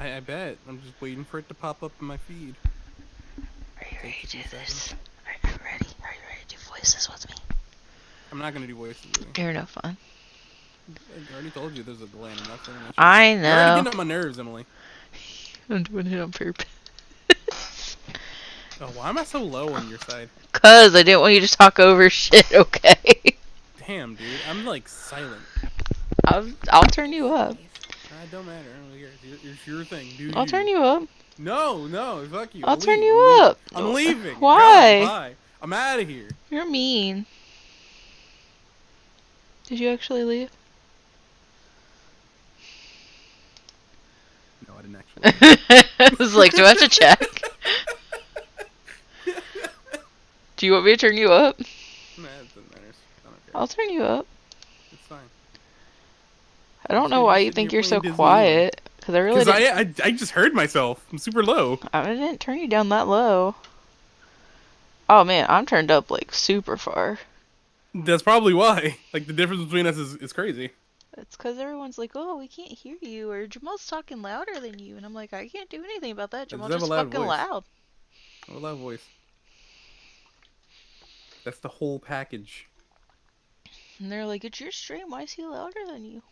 I bet. I'm just waiting for it to pop up in my feed. Are you ready Takes a to few do seconds. this? Are you ready? Are you ready to do voices with me? I'm not gonna do voices with you. You're no fun. I already told you there's a gland. I'm not saying that shit. I You're already know. getting on my nerves, Emily. I'm doing it on purpose. Oh, why am I so low on your side? Cause I didn't want you to talk over shit, okay? Damn, dude. I'm like silent. I'll turn you up. It don't matter. I don't care. It's your thing. Do I'll turn you? you up. No. Fuck you. I'll I'll turn leave. I'm you leaving. up. I'm leaving. Go. Why? Bye. I'm out of here. You're mean. Did you actually leave? No, I didn't actually I was like, do I have to check? leave. Do you want me to turn you up? Nah, it doesn't matter. I don't care. I'll turn you up. It's fine. I I'm don't just know gonna be why you sitting think here you're so playing Disney anyway. quiet. Cause I really Cause didn't. I just heard myself. I'm super low. I didn't turn you down that low. Oh man, I'm turned up like super far. That's probably why. Like the difference between us is crazy. It's because everyone's like, oh, we can't hear you, or Jamal's talking louder than you. And I'm like, I can't do anything about that. I just Jamal's have a just loud fucking voice. loud. I have a loud voice. That's the whole package. And they're like, it's your stream. Why is he louder than you?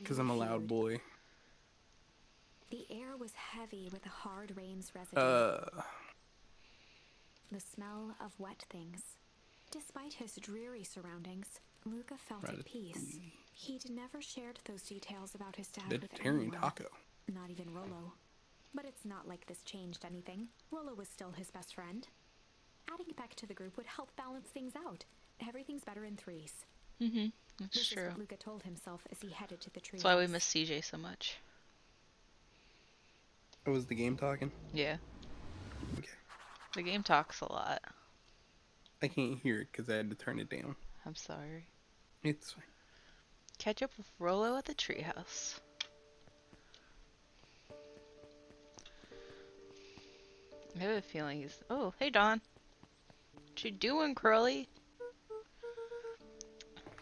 Because I'm a loud boy. The air was heavy with a hard rain's residue. The smell of wet things. Despite his dreary surroundings, Luca felt at peace. He'd never shared those details about his dad with Vegetarian anyone. taco. Not even Rolo. But it's not like this changed anything. Rolo was still his best friend. Adding Beck to the group would help balance things out. Everything's better in threes. Mm-hmm. That's This true. is what Luca told himself as he headed to the tree. That's why we miss CJ so much. Oh, was the game talking? Yeah. Okay. The game talks a lot. I can't hear it because I had to turn it down. I'm sorry. It's fine. Catch up with Rolo at the treehouse. I have a feeling he's... Oh, hey, Don. What you doing, Curly?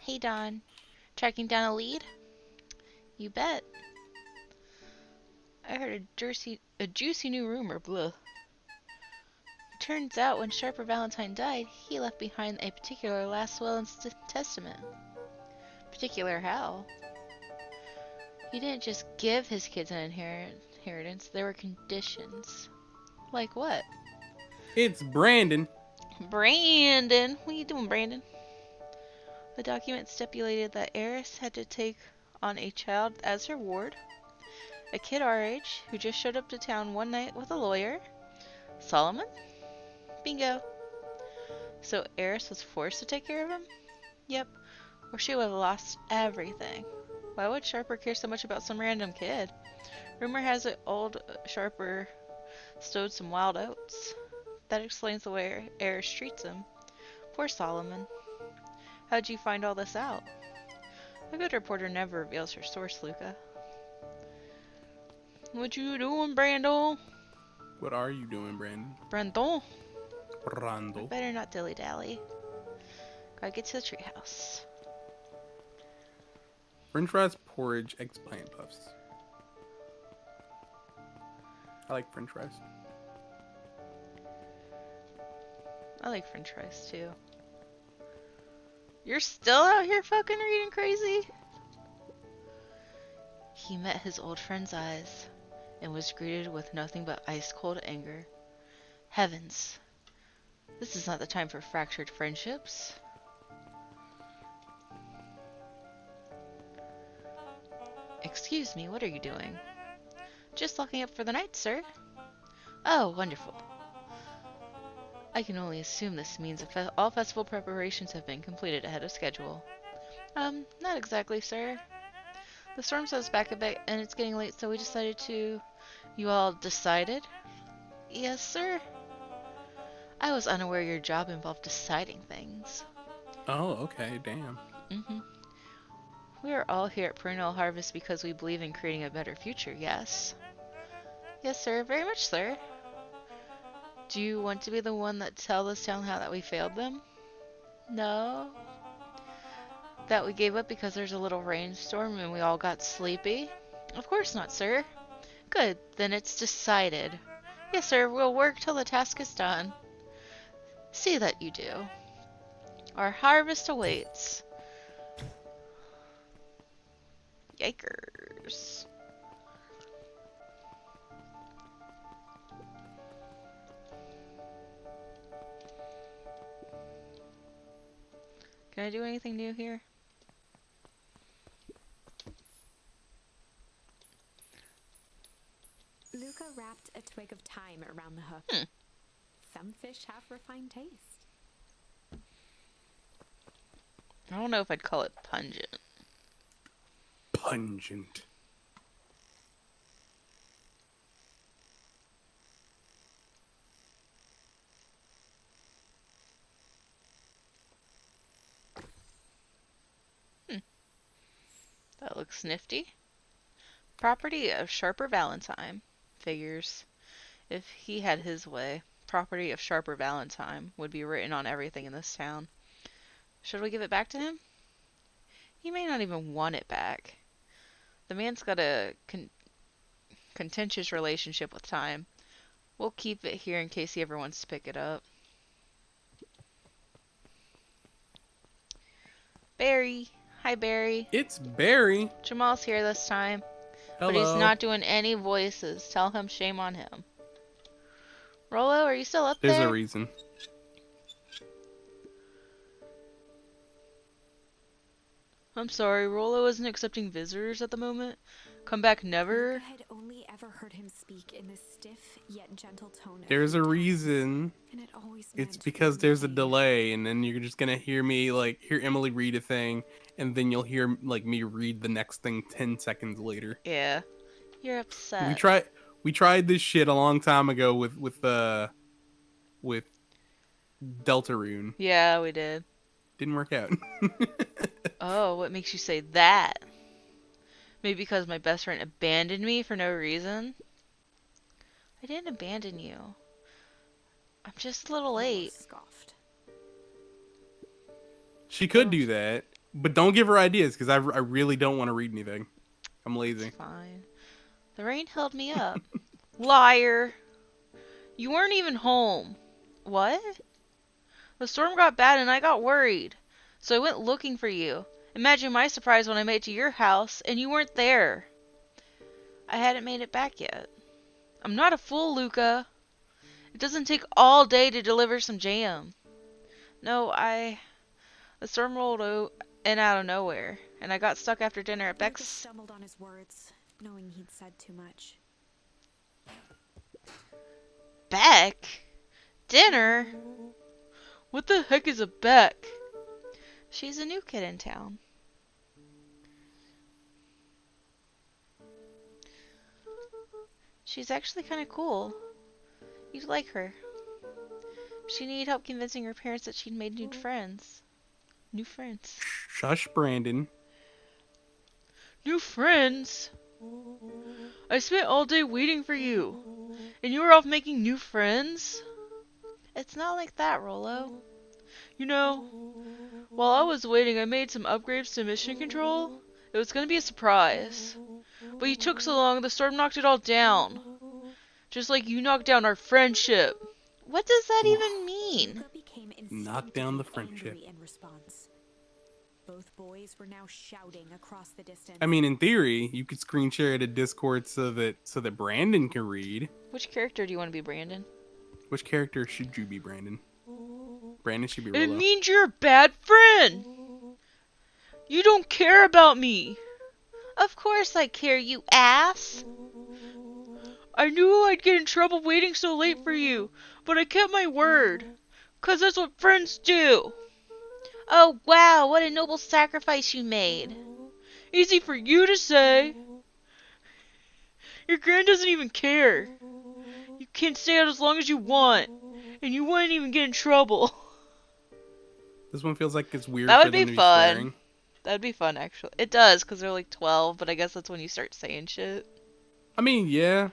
Hey, Don. Tracking down a lead? You bet. I heard a juicy new rumor, blah. Turns out when Sharper Valentine died, he left behind a particular last will and testament. Particular how? He didn't just give his kids an inheritance, there were conditions. Like what? It's Brandon. Brandon! What are you doing, Brandon? The document stipulated that Eris had to take on a child as her ward, a kid our age who just showed up to town one night with a lawyer. Solomon? Bingo. So Eris was forced to take care of him? Yep. Or she would have lost everything. Why would Sharper care so much about some random kid? Rumor has it old Sharper stowed some wild oats. That explains the way Eris treats him. Poor Solomon. How'd you find all this out? A good reporter never reveals her source, Luca. What you doing, Brando? What are you doing, Brandon? Brandon? Brando. Better not dilly-dally. Gotta get to the treehouse. French fries, porridge, eggplant puffs. I like French fries. I like French fries too. You're still out here fucking reading crazy? He met his old friend's eyes and was greeted with nothing but ice-cold anger. Heavens, this is not the time for fractured friendships. Excuse me, what are you doing? Just locking up for the night, sir. Oh, wonderful. I can only assume this means all festival preparations have been completed ahead of schedule. Not exactly, sir. The storm set us back a bit, and it's getting late, so we decided to... You all decided? Yes, sir. I was unaware your job involved deciding things. Oh, okay, damn. Mm-hmm. We are all here at Perennial Harvest because we believe in creating a better future, yes? Yes, sir. Very much, sir. Do you want to be the one that tells this town how that we failed them? No? That we gave up because there's a little rainstorm and we all got sleepy? Of course not, sir. Good, then it's decided. Yes, sir, we'll work till the task is done. See that you do. Our harvest awaits. Yikers. Can I do anything new here? Luca wrapped a twig of thyme around the hook. Some fish have refined taste. I don't know if I'd call it pungent. Pungent. That looks nifty. Property of Sharper Valentine. Figures. If he had his way, property of Sharper Valentine would be written on everything in this town. Should we give it back to him? He may not even want it back. The man's got a contentious relationship with time. We'll keep it here in case he ever wants to pick it up. Barry. Hi, Barry. It's Barry. Jamal's here this time. Hello. But he's not doing any voices. Tell him shame on him. Rolo, are you still up There's there? a reason. I'm sorry, Rolo isn't accepting visitors at the moment. Come back never. Luca had only ever heard him speak in this stiff yet gentle tone. There's a every time, reason. and it always It's meant because one there's a thing. delay, and then you're just gonna hear me hear Emily read a thing, and then you'll hear me read the next thing 10 seconds later. Yeah. You're upset. We tried this shit a long time ago with Deltarune. Yeah, we did. Didn't work out. Oh, what makes you say that? Maybe because my best friend abandoned me for no reason? I didn't abandon you. I'm just a little Lola late. scoffed. She could do that, but don't give her ideas because I really don't want to read anything. I'm lazy. It's fine. The rain held me up. Liar! You weren't even home. What? The storm got bad and I got worried. So I went looking for you. Imagine my surprise when I made it to your house and you weren't there. I hadn't made it back yet. I'm not a fool, Luca. It doesn't take all day to deliver some jam. No, the storm rolled in out of nowhere, and I got stuck after dinner at Luca Beck's. stumbled on his words, knowing he'd said too much. Beck? Dinner? What the heck is a Beck? She's a new kid in town. She's actually kind of cool. You'd like her. She needed help convincing her parents that she'd made new friends. New friends. Shush, Brandon. New friends? I spent all day waiting for you. And you were off making new friends? It's not like that, Rolo. You know, while I was waiting, I made some upgrades to mission control. It was gonna be a surprise. But you took so long, the storm knocked it all down. Just like you knocked down our friendship. What does that even mean? Luca became Knock down the instinctively friendship. angry in response. Both boys were now shouting across the distance. I mean, in theory, you could screen share it to Discord so that Brandon can read. Which character do you want to be, Brandon? Which character should you be, Brandon? Brandon should be It Rolo. means you're a bad friend! You don't care about me! Of course I care, you ass! I knew I'd get in trouble waiting so late for you, but I kept my word. 'Cause that's what friends do! Oh wow, what a noble sacrifice you made! Easy for you to say! Your grand doesn't even care! You can stay out as long as you want, and you wouldn't even get in trouble. This one feels like it's weird That for would them be to fun. swearing. That'd be fun, actually. It does, because they're like 12, but I guess that's when you start saying shit. I mean, yeah.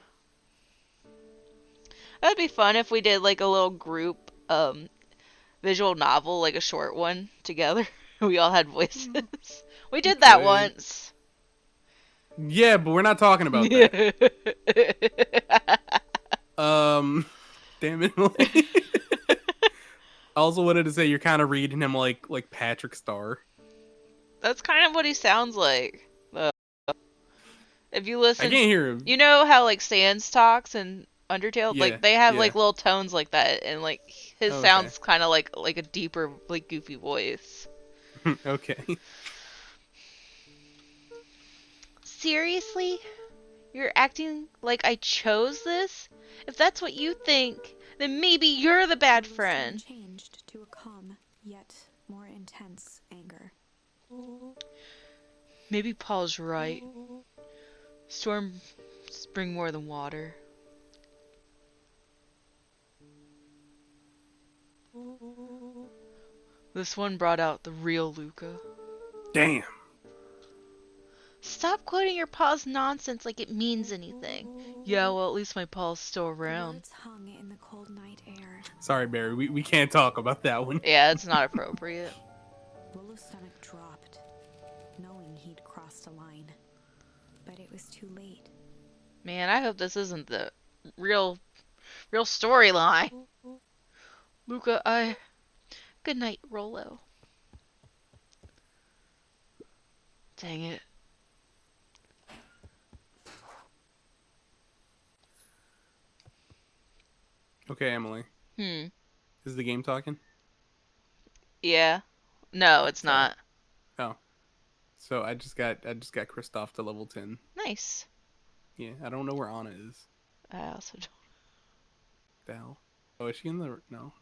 That'd be fun if we did like a little group visual novel, like a short one together. We all had voices. We did that could. once. Yeah, but we're not talking about that. Damn it, Emily. I also wanted to say you're kind of reading him like Patrick Star. That's kind of what he sounds like. If you I listen, can't hear him. you know how like Sans talks and Undertale, Yeah, like they have yeah. like little tones like that, and like his Okay. sounds kind of like a deeper, like goofy voice. Okay. Seriously? You're acting like I chose this? If that's what you think, then maybe you're the bad Lolo's tone friend. changed to a calm, yet more intense anger. Maybe Paul's right. Storms bring more than water. This one brought out the real Luca. Damn. Stop quoting your pa's nonsense like it means anything. Yeah, well, at least my pa's still The around. words hung in the cold night air. Sorry, Barry. We can't talk about that one. Yeah, it's not appropriate. Lolo's stomach dropped, knowing he'd crossed a line. But it was too late. Man, I hope this isn't the real storyline. Luca, Good night, Rolo. Dang it. Okay, Emily. Hmm. Is the game talking? Yeah. No, it's Sorry. not. Oh. So I just got Kristoff to level 10. Nice. Yeah, I don't know where Anna is. I also don't. The hell? Oh, is she in the no?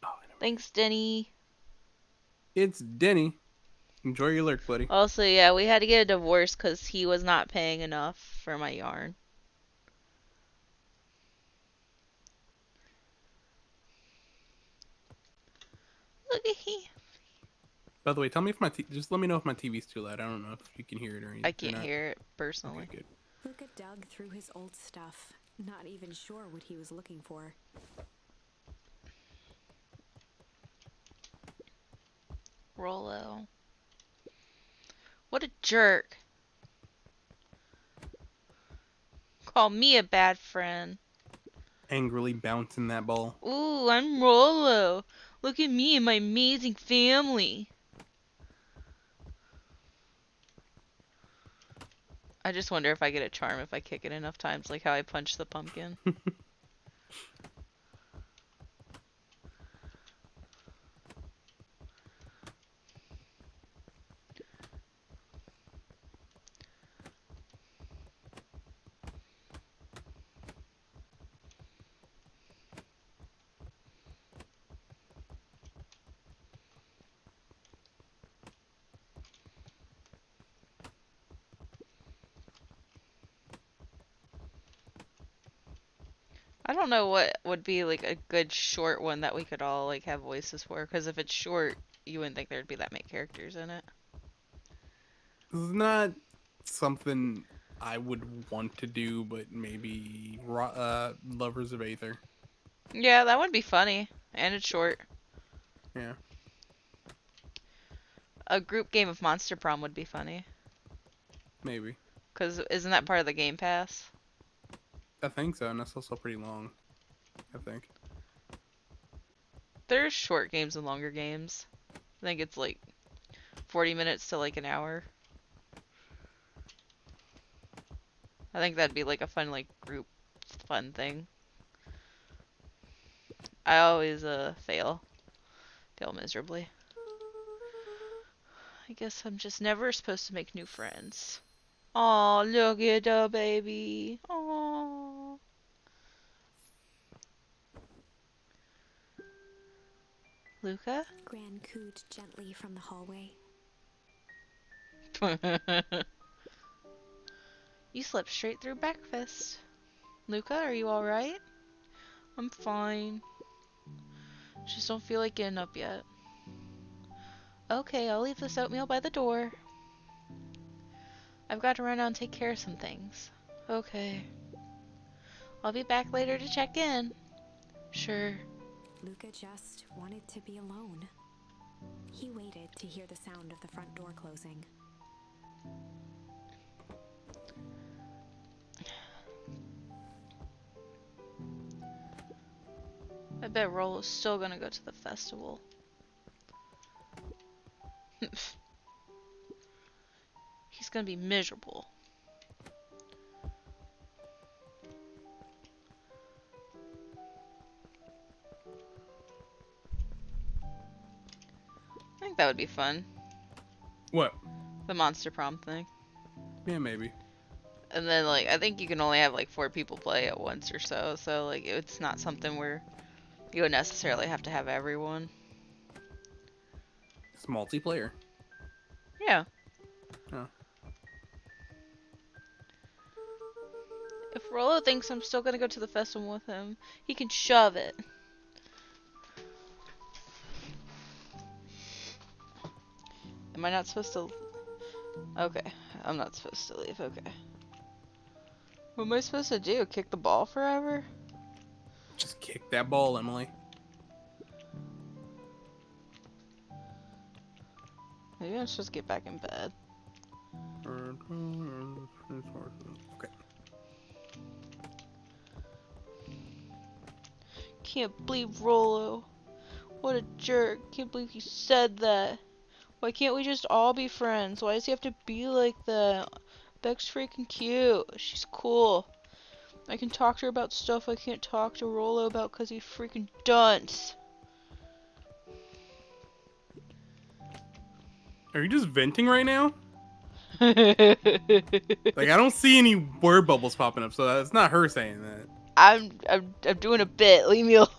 Oh, I never. Thanks, Denny. It's Denny. Enjoy your lurk, buddy. Also, yeah, we had to get a divorce because he was not paying enough for my yarn. Look at he. By the way, tell me if just let me know if my TV's too loud. I don't know if you can hear it or anything. I can't hear it personally. Okay, good. Luca dug through his old stuff, not even sure what he was looking for. Rolo. What a jerk. Call me a bad friend. Angrily bouncing that ball. Ooh, I'm Rolo. Look at me and my amazing family. I just wonder if I get a charm if I kick it enough times, like how I punched the pumpkin. I don't know what would be like a good short one that we could all like have voices for, because if it's short, you wouldn't think there'd be that many characters in it. This is not something I would want to do, but maybe Lovers of Aether. Yeah, that would be funny, and it's short. Yeah, A group game of Monster Prom would be funny, maybe. because isn't that part of the Game Pass? I think so, and that's also pretty long. I think. There's short games and longer games. I think it's like 40 minutes to like an hour. I think that'd be like a fun like group fun thing. I always fail miserably. I guess I'm just never supposed to make new friends. Oh, look at the baby. Oh. Luca? Gran cooed gently from the hallway. You slept straight through breakfast. Luca, are you alright? I'm fine. Just don't feel like getting up yet. Okay, I'll leave this oatmeal by the door. I've got to run out and take care of some things. Okay. I'll be back later to check in. Sure. Luca just wanted to be alone. He waited to hear the sound of the front door closing. I bet Rolo's still gonna go to the festival. He's gonna be miserable. I think that would be fun. What? The monster prom thing. Yeah, maybe. And then, like, I think you can only have, like, 4 people play at once or so. So, like, it's not something where you would necessarily have to have everyone. It's multiplayer. Yeah. Oh. If Rolo thinks I'm still gonna go to the festival with him, he can shove it. Am I not supposed to... Okay, I'm not supposed to leave, okay. What am I supposed to do? Kick the ball forever? Just kick that ball, Emily. Maybe I'm supposed to get back in bed. Okay. Can't believe Rolo. What a jerk. Can't believe he said that. Why can't we just all be friends? Why does he have to be like that? Beck's freaking cute. She's cool. I can talk to her about stuff I can't talk to Rolo about because he's freaking dunce. Are you just venting right now? Like, I don't see any word bubbles popping up, so that's not her saying that. I'm doing a bit. Leave me alone.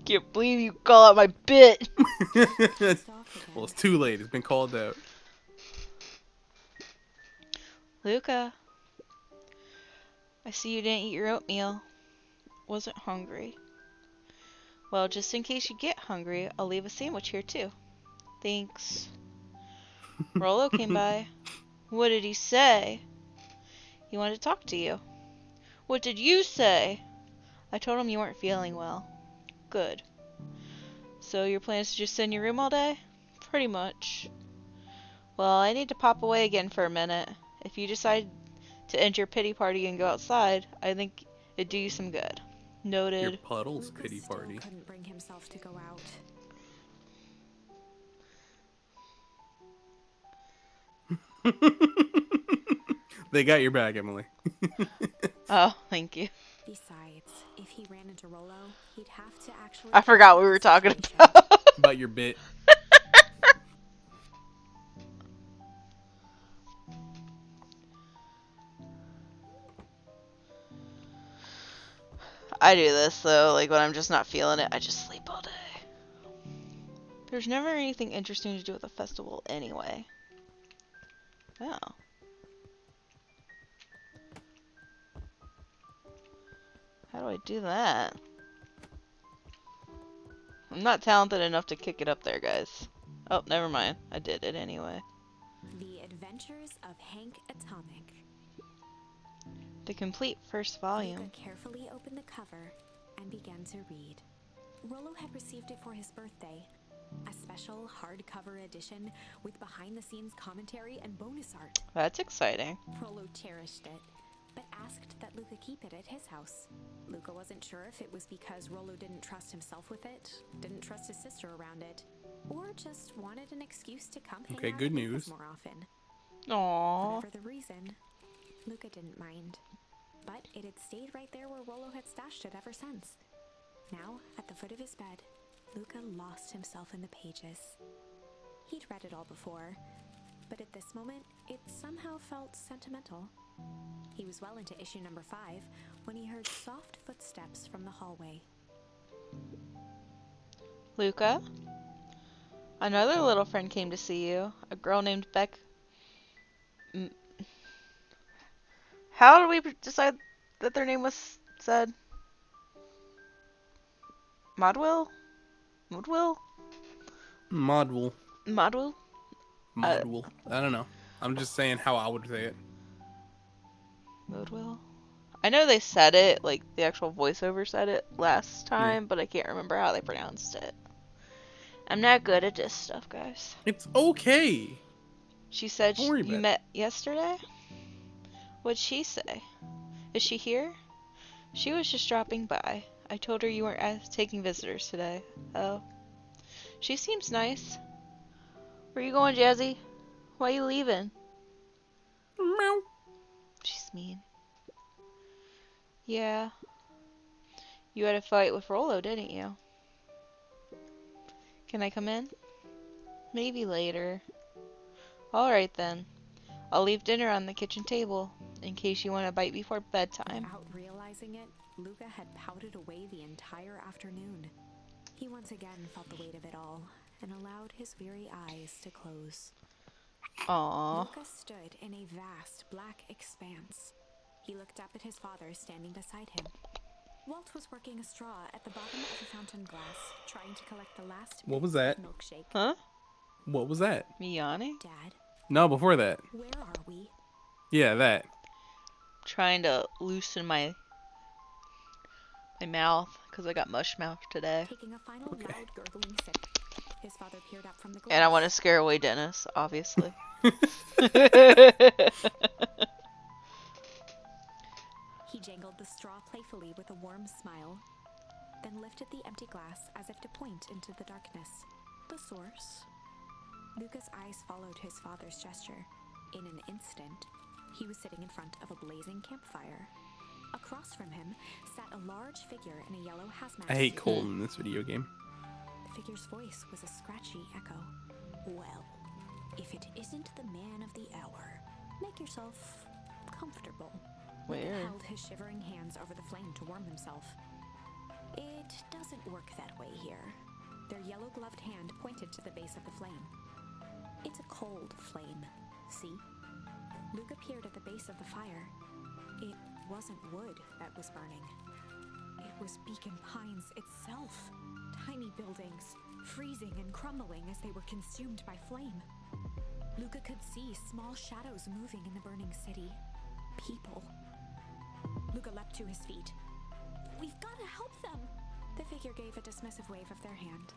Can't believe you call out my bit. Well, it's too late. It's been called out. Luca, I see you didn't eat your oatmeal. Wasn't hungry. Well, just in case you get hungry, I'll leave a sandwich here too. Thanks. Rolo came by. What did he say? He wanted to talk to you. What did you say? I told him you weren't feeling well. Good. So your plan is to just sit in your room all day? Pretty much. Well, I need to pop away again for a minute. If you decide to end your pity party and go outside, I think it'd do you some good. Your Noted. Puddles Lucas pity still party. couldn't bring himself to go out. They got your back, Emily. Oh, thank you. Besides, if he ran into Rolo, he'd have to actually... I forgot what we were talking situation. about. About your bit. I do this though, like when I'm just not feeling it, I just sleep all day. There's never anything interesting to do at the festival anyway. Oh. How do I do that? I'm not talented enough to kick it up there, guys. Oh, never mind. I did it anyway. The Adventures of Hank Atomic. The complete first Luca volume. carefully opened the cover and began to read. Rolo had received it for his birthday. A special hardcover edition with behind-the-scenes commentary and bonus art. That's exciting. Rolo cherished it, but asked that Luca keep it at his house. Luca wasn't sure if it was because Rolo didn't trust himself with it, didn't trust his sister around it, or just wanted an excuse to come hang Okay, out good at Luca's news. more often. Aww. Whatever the reason, Luca didn't mind. But it had stayed right there where Rolo had stashed it ever since. Now, at the foot of his bed, Luca lost himself in the pages. He'd read it all before, but at this moment, it somehow felt sentimental. He was well into issue number 5 when he heard soft footsteps from the hallway. Luca? Another little friend came to see you. A girl named Beck. How did we decide that their name was said? Modwill? Modwill? Module. Modwill? Module. I don't know. I'm just saying how I would say it. Modwill? I know they said it, like the actual voiceover said it last time, but I can't remember how they pronounced it. I'm not good at this stuff, guys. It's okay. She said Don't worry you about it. met yesterday? What'd she say? Is she here? She was just dropping by. I told her you weren't taking visitors today. Oh. She seems nice. Where you going, Jazzy? Why you leaving? Meow. She's mean. Yeah. You had a fight with Rolo, didn't you? Can I come in? Maybe later. Alright then. I'll leave dinner on the kitchen table, in case you want a bite before bedtime. Without realizing it, Luca had pouted away the entire afternoon. He once again felt the weight of it all and allowed his weary eyes to close. Aww. Luca stood in a vast black expanse. He looked up at his father standing beside him. Walt was working a straw at the bottom of a fountain glass, trying to collect the last What was bits that? of milkshake. Huh? What was that? Me yawning? Dad, No, before that. where are we? Yeah, that. Trying to loosen my mouth, because I got mush mouth today. Taking a final Okay. loud gurgling sip, his father peered up from the glass. And I want to scare away Dennis, obviously. He jangled the straw playfully with a warm smile, then lifted the empty glass as if to point into the darkness. The source? Luca's eyes followed his father's gesture. In an instant, he was sitting in front of a blazing campfire. Across from him sat a large figure in a yellow hazmat I hate suit. cold in this video game. The figure's voice was a scratchy echo. Well, if it isn't the man of the hour, make yourself comfortable. Luca Weird. held his shivering hands over the flame to warm himself. It doesn't work that way here. Their yellow-gloved hand pointed to the base of the flame. It's a cold flame, see? Luca peered at the base of the fire. It wasn't wood that was burning. It was Beacon Pines itself. Tiny buildings, freezing and crumbling as they were consumed by flame. Luca could see small shadows moving in the burning city. People. Luca leapt to his feet. We've got to help them! The figure gave a dismissive wave of their hand.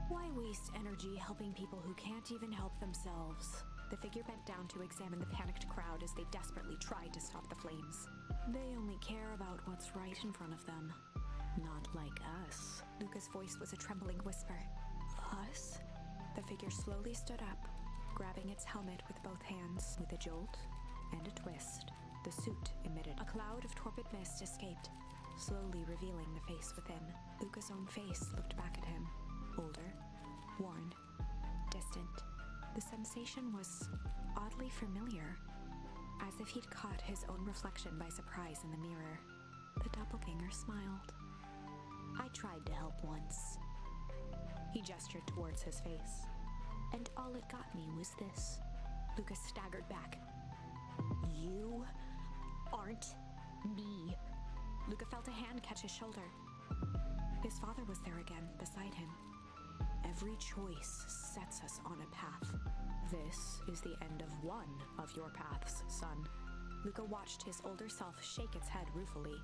Why waste energy helping people who can't even help themselves? The figure bent down to examine the panicked crowd as they desperately tried to stop the flames. They only care about what's right in front of them. Not like us. Luca's voice was a trembling whisper. Us? The figure slowly stood up, grabbing its helmet with both hands. With a jolt and a twist, the suit emitted. A cloud of torpid mist escaped, slowly revealing the face within. Luca's own face looked back at him. Older, worn, distant. The sensation was oddly familiar, as if he'd caught his own reflection by surprise in the mirror. The doppelganger smiled. I tried to help once. He gestured towards his face, and all it got me was this. Lucas staggered back. You aren't me. Luca felt a hand catch his shoulder. His father was there again, beside him. Every choice sets us on a path. This is the end of one of your paths, son. Luca watched his older self shake its head ruefully,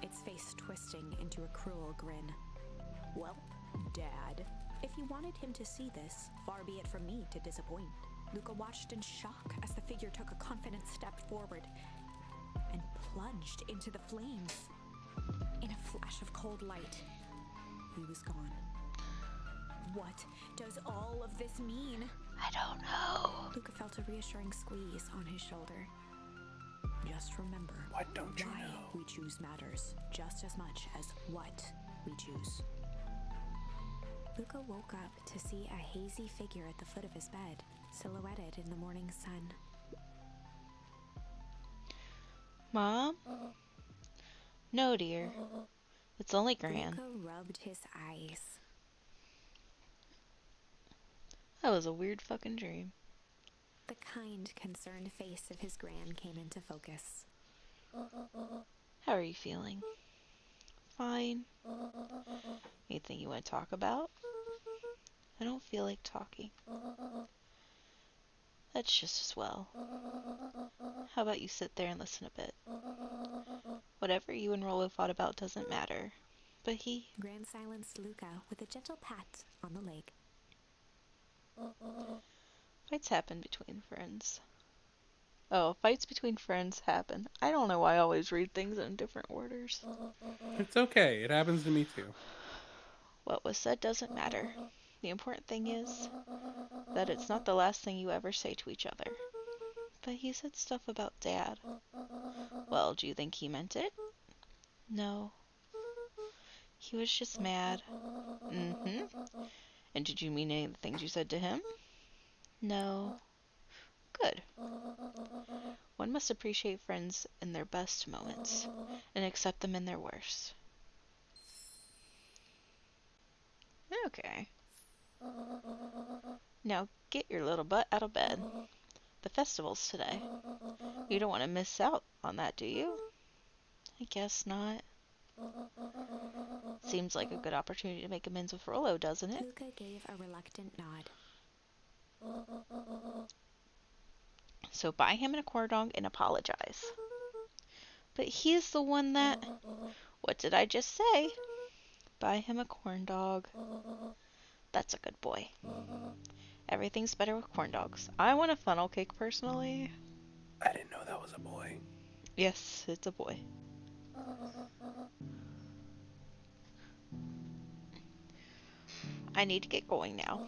its face twisting into a cruel grin. Welp, Dad. If you wanted him to see this, far be it from me to disappoint. Luca watched in shock as the figure took a confident step forward and plunged into the flames. In a flash of cold light, he was gone. What does all of this mean? I don't know. Luca felt a reassuring squeeze on his shoulder. Just remember, What don't you why know? we choose matters just as much as what we choose. Luca woke up to see a hazy figure at the foot of his bed, silhouetted in the morning sun. Mom? No, dear. It's only Gran. Luca rubbed his eyes. That was a weird fucking dream. The kind, concerned face of his gran came into focus. How are you feeling? Fine. Anything you want to talk about? I don't feel like talking. That's just as well. How about you sit there and listen a bit? Whatever you and Rolo fought about doesn't matter. But he... Gran silenced Luca with a gentle pat on the leg. Fights happen between friends. Oh, fights between friends happen. I don't know why I always read things in different orders. It's okay. It happens to me too. What was said doesn't matter. The important thing is that it's not the last thing you ever say to each other. But he said stuff about Dad. Well, do you think he meant it? No. He was just mad. Mm-hmm. And did you mean any of the things you said to him? No. Good. One must appreciate friends in their best moments and accept them in their worst. Okay. Now get your little butt out of bed. The festival's today. You don't want to miss out on that, do you? I guess not. Seems like a good opportunity to make amends with Rolo, doesn't it? Luca gave a reluctant nod. So buy him a corn dog and apologize. But he's the one that... What did I just say? Buy him a corn dog. That's a good boy. Everything's better with corn dogs. I want a funnel cake personally. I didn't know that was a boy. Yes, it's a boy. I need to get going now.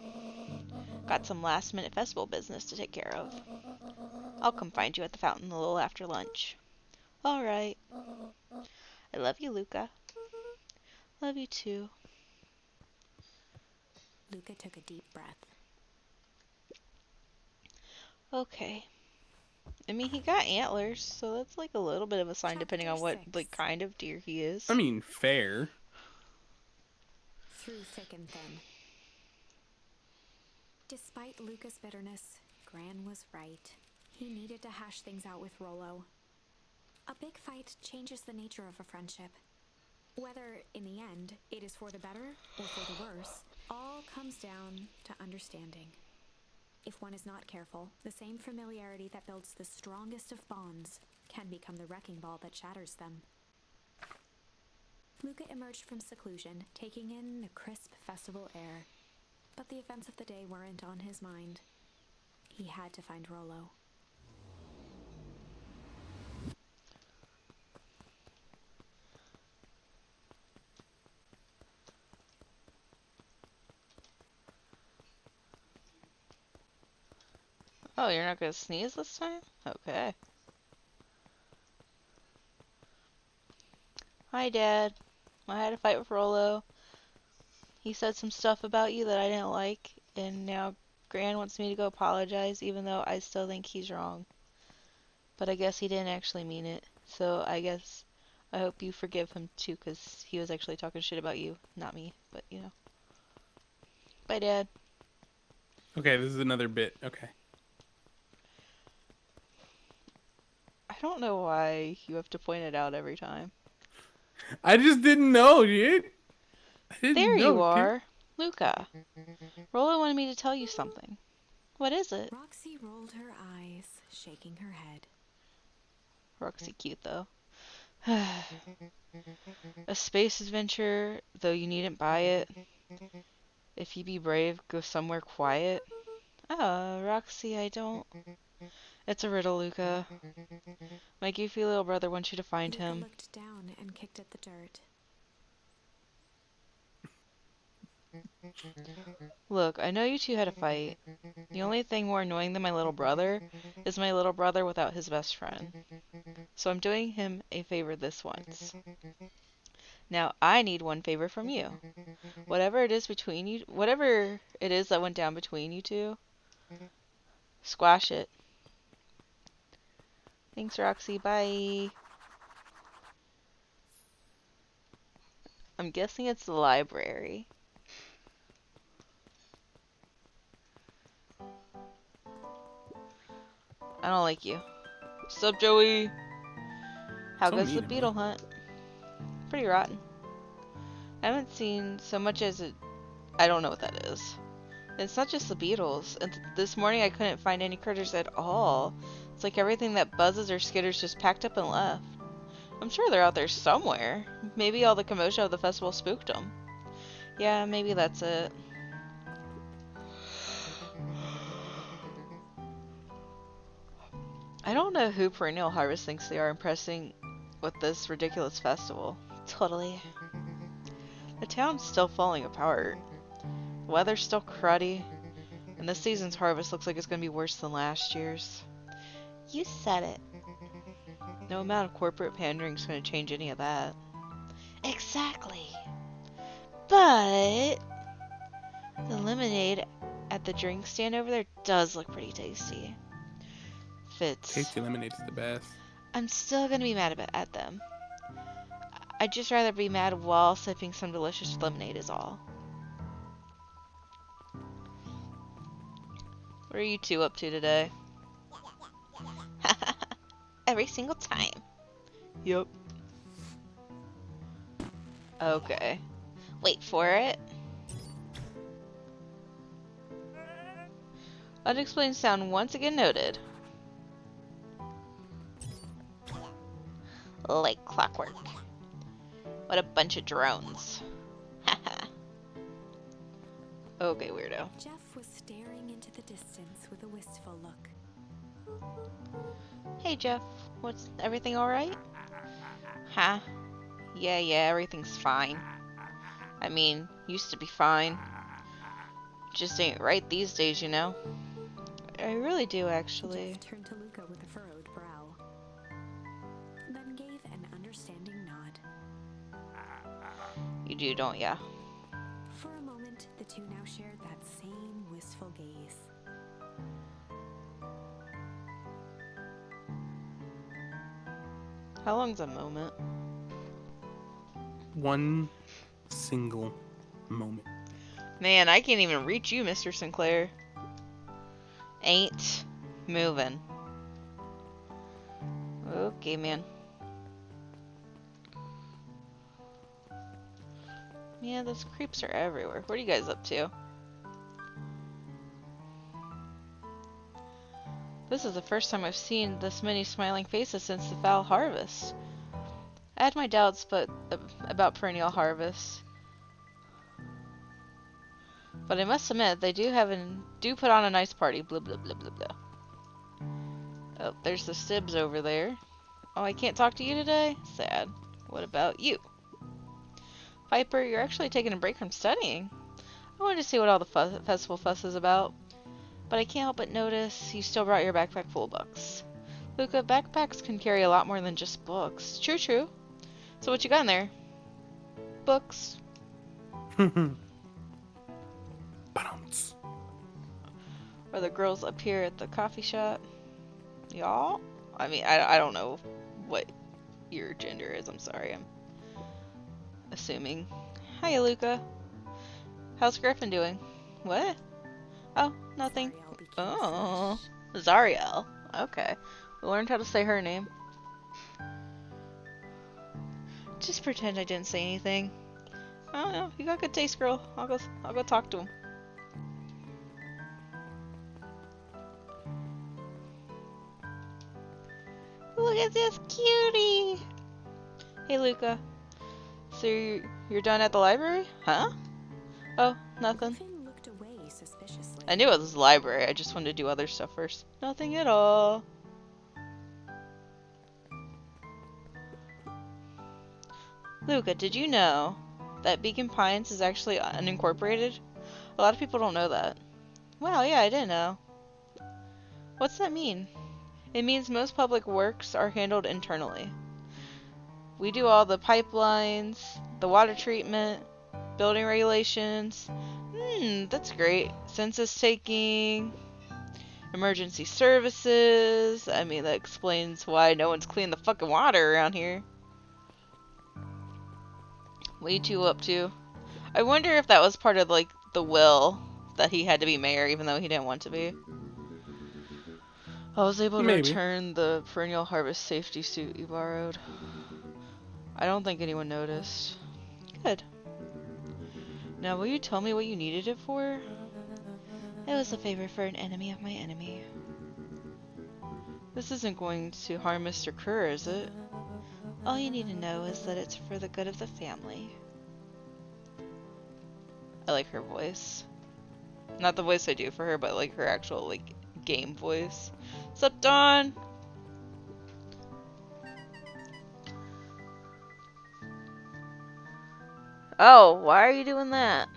Got some last minute festival business to take care of. I'll come find you at the fountain a little after lunch. Alright. I love you, Luca. Love you too. Luca took a deep breath. Okay. I mean, he got antlers, so that's like a little bit of a sign depending on what like kind of deer he is. I mean, fair. Through thick and thin. Despite Luca's bitterness, Gran was right. He needed to hash things out with Rolo. A big fight changes the nature of a friendship. Whether, in the end, it is for the better or for the worse, all comes down to understanding. If one is not careful, the same familiarity that builds the strongest of bonds can become the wrecking ball that shatters them. Luca emerged from seclusion, taking in the crisp festival air. But the events of the day weren't on his mind. He had to find Rolo. Oh, you're not gonna sneeze this time? Okay. Hi, Dad. I had a fight with Rolo. He said some stuff about you that I didn't like, and now Gran wants me to go apologize, even though I still think he's wrong. But I guess he didn't actually mean it. So I guess I hope you forgive him too, because he was actually talking shit about you, not me. But, you know. Bye, Dad. Okay, this is another bit. Okay. I don't know why you have to point it out every time. I just didn't know, dude. I didn't There you know, dude. are. Luca. Rolo wanted me to tell you something. What is it? Roxy rolled her eyes, shaking her head. Roxy cute, though. A space adventure, though you needn't buy it. If you be brave, go somewhere quiet. Ah, Roxy, I don't... It's a riddle, Luca. My goofy little brother wants you to find Luca him. looked down and kicked at the dirt. Look, I know you two had a fight. The only thing more annoying than my little brother is my little brother without his best friend. So I'm doing him a favor this once. Now, I need one favor from you. Whatever it is between you, whatever it is that went down between you two, squash it. Thanks, Roxy. Bye. I'm guessing it's the library. I don't like you. Sup, Joey? How So goes the mean of beetle me. hunt? Pretty rotten. I haven't seen so much as a... I don't know what that is. It's not just the beetles. And this morning I couldn't find any critters at all. It's like everything that buzzes or skitters just packed up and left. I'm sure they're out there somewhere. Maybe all the commotion of the festival spooked them. Yeah, maybe that's it. I don't know who Perennial Harvest thinks they are impressing with this ridiculous festival. Totally. The town's still falling apart. The weather's still cruddy. And this season's harvest looks like it's going to be worse than last year's. You said it. No amount of corporate pandering is going to change any of that. Exactly. But the lemonade at the drink stand over there does look pretty tasty. Fits. Tasty lemonade's the best. I'm still going to be mad at them. I'd just rather be mad while sipping some delicious lemonade is all. What are you two up to today? Every single time. Yup. Okay. Wait for it. Unexplained sound once again noted. Like clockwork. What a bunch of drones. Haha. Okay, weirdo. Jeff was staring into the distance with a wistful look. Hey Jeff, what's everything alright? Huh? Yeah, everything's fine. I mean, used to be fine. Just ain't right these days, you know? I really do, actually. Jeff turned to Luca with a furrowed brow, then gave an understanding nod. You do, don't ya? For a moment, the two now shared that same wistful gaze. How long's a moment? One single moment. Man, I can't even reach you, Mr. Sinclair. Ain't moving. Okay, man. Yeah, those creeps are everywhere. What are you guys up to? This is the first time I've seen this many smiling faces since the foul harvest. I had my doubts about perennial harvest. But I must admit, they do put on a nice party. Blah, blah, blah, blah, blah. Oh, there's the Sibs over there. Oh, I can't talk to you today? Sad. What about you? Piper, you're actually taking a break from studying. I wanted to see what all the festival fuss is about. But I can't help but notice you still brought your backpack full of books. Luca, backpacks can carry a lot more than just books. True, true. So what you got in there? Books. Bounce. Are the girls up here at the coffee shop? Y'all? I mean, I don't know what your gender is. I'm sorry. I'm assuming. Hiya, Luca. How's Griffin doing? What? Oh, nothing. Zariel became Oh, fresh. Zariel. Okay. We learned how to say her name. Just pretend I didn't say anything. I don't know. You got good taste, girl. I'll go talk to him. Look at this cutie. Hey, Luca. So you're done at the library? Huh? Oh, nothing. Griffin looked away suspiciously. I knew it was the library. I just wanted to do other stuff first. Nothing at all. Luca, did you know that Beacon Pines is actually unincorporated? A lot of people don't know that. Wow, yeah, I didn't know. What's that mean? It means most public works are handled internally. We do all the pipelines, the water treatment, building regulations. That's great. Census taking, emergency services. I mean, that explains why no one's cleaning the fucking water around here. What are you two up to? I wonder if that was part of, like, the will that he had to be mayor even though he didn't want to be. I was able to Maybe. return the perennial harvest safety suit you borrowed. I don't think anyone noticed. Good. Now, will you tell me what you needed it for? It was a favor for an enemy of my enemy. This isn't going to harm Mr. Kerr, is it? All you need to know is that it's for the good of the family. I like her voice. Not the voice I do for her, but like her actual, like, game voice. What's up, Dawn? Oh, why are you doing that?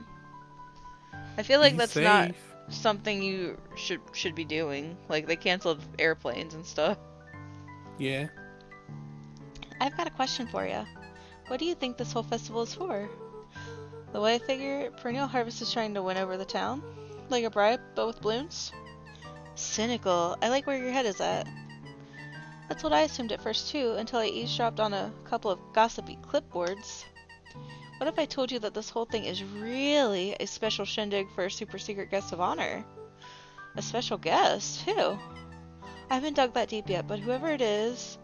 I feel like Be that's not safe. something you should be doing. Like, they canceled airplanes and stuff. Yeah. I've got a question for you. What do you think this whole festival is for? The way I figure it, Perennial Harvest is trying to win over the town. Like a bribe, but with balloons? Cynical. I like where your head is at. That's what I assumed at first too, until I eavesdropped on a couple of gossipy clipboards. What if I told you that this whole thing is really a special shindig for a super secret guest of honor? A special guest? Who? I haven't dug that deep yet, but whoever it is,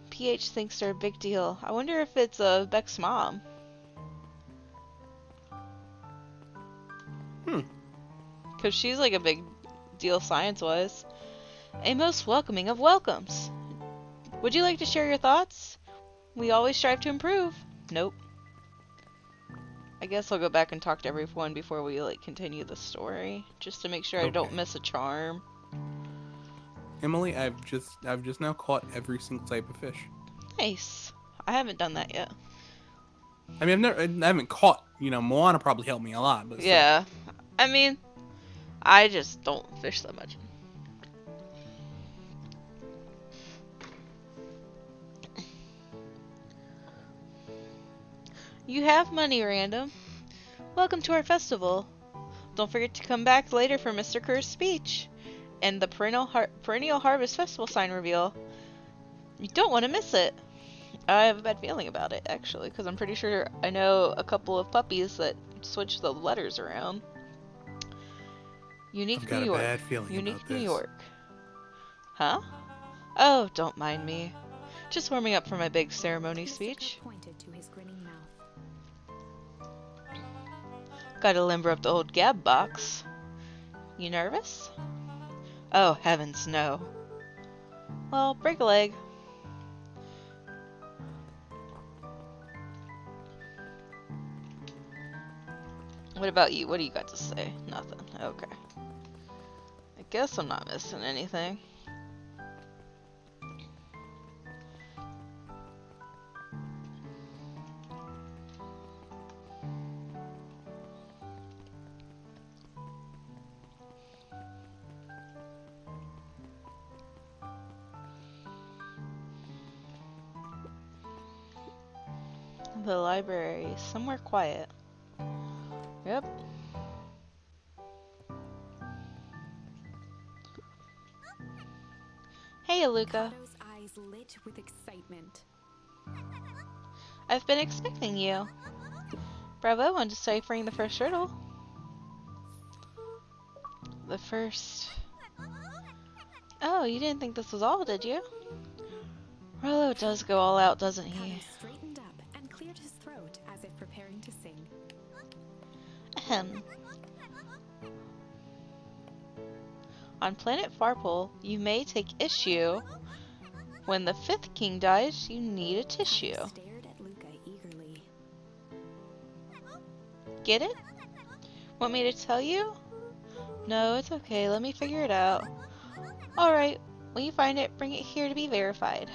PH thinks they're a big deal. I wonder if it's Beck's mom. Because she's like a big deal science-wise. A most welcoming of welcomes. Would you like to share your thoughts? We always strive to improve. Nope. I guess I'll go back and talk to everyone before we like continue the story, just to make sure I don't Okay. miss a charm. Emily, I've just now caught every single type of fish. Nice. I haven't done that yet. I mean, I haven't caught. Moana probably helped me a lot, but still. Yeah. I mean, I just don't fish that much. You have money, Random. Welcome to our festival. Don't forget to come back later for Mr. Kerr's speech and the Perennial Harvest Festival sign reveal. You don't want to miss it. I have a bad feeling about it, actually, because I'm pretty sure I know a couple of puppies that switch the letters around. I've Unique New got a York. bad feeling Unique about New this. York. Huh? Oh, don't mind me. Just warming up for my big ceremony Mr. speech. Kerr pointed to his grinning mouth. Gotta limber up the old gab box. You nervous? Oh, heavens, no. Well, break a leg. What about you? What do you got to say? Nothing. Okay. I guess I'm not missing anything. The library. Somewhere quiet. Yep. Hey, Aluka. Kato's eyes lit with excitement. I've been expecting you. Bravo on deciphering the first riddle. The first... Oh, you didn't think this was all, did you? Rolo does go all out, doesn't he? Kato straightened up and cleared his throat as if preparing to sing. Ahem. On planet Farpole, you may take issue. When the fifth king dies, you need a tissue. Kato stared at Luca eagerly. Get it? Want me to tell you? No, it's okay. Let me figure it out. Alright, when you find it, bring it here to be verified.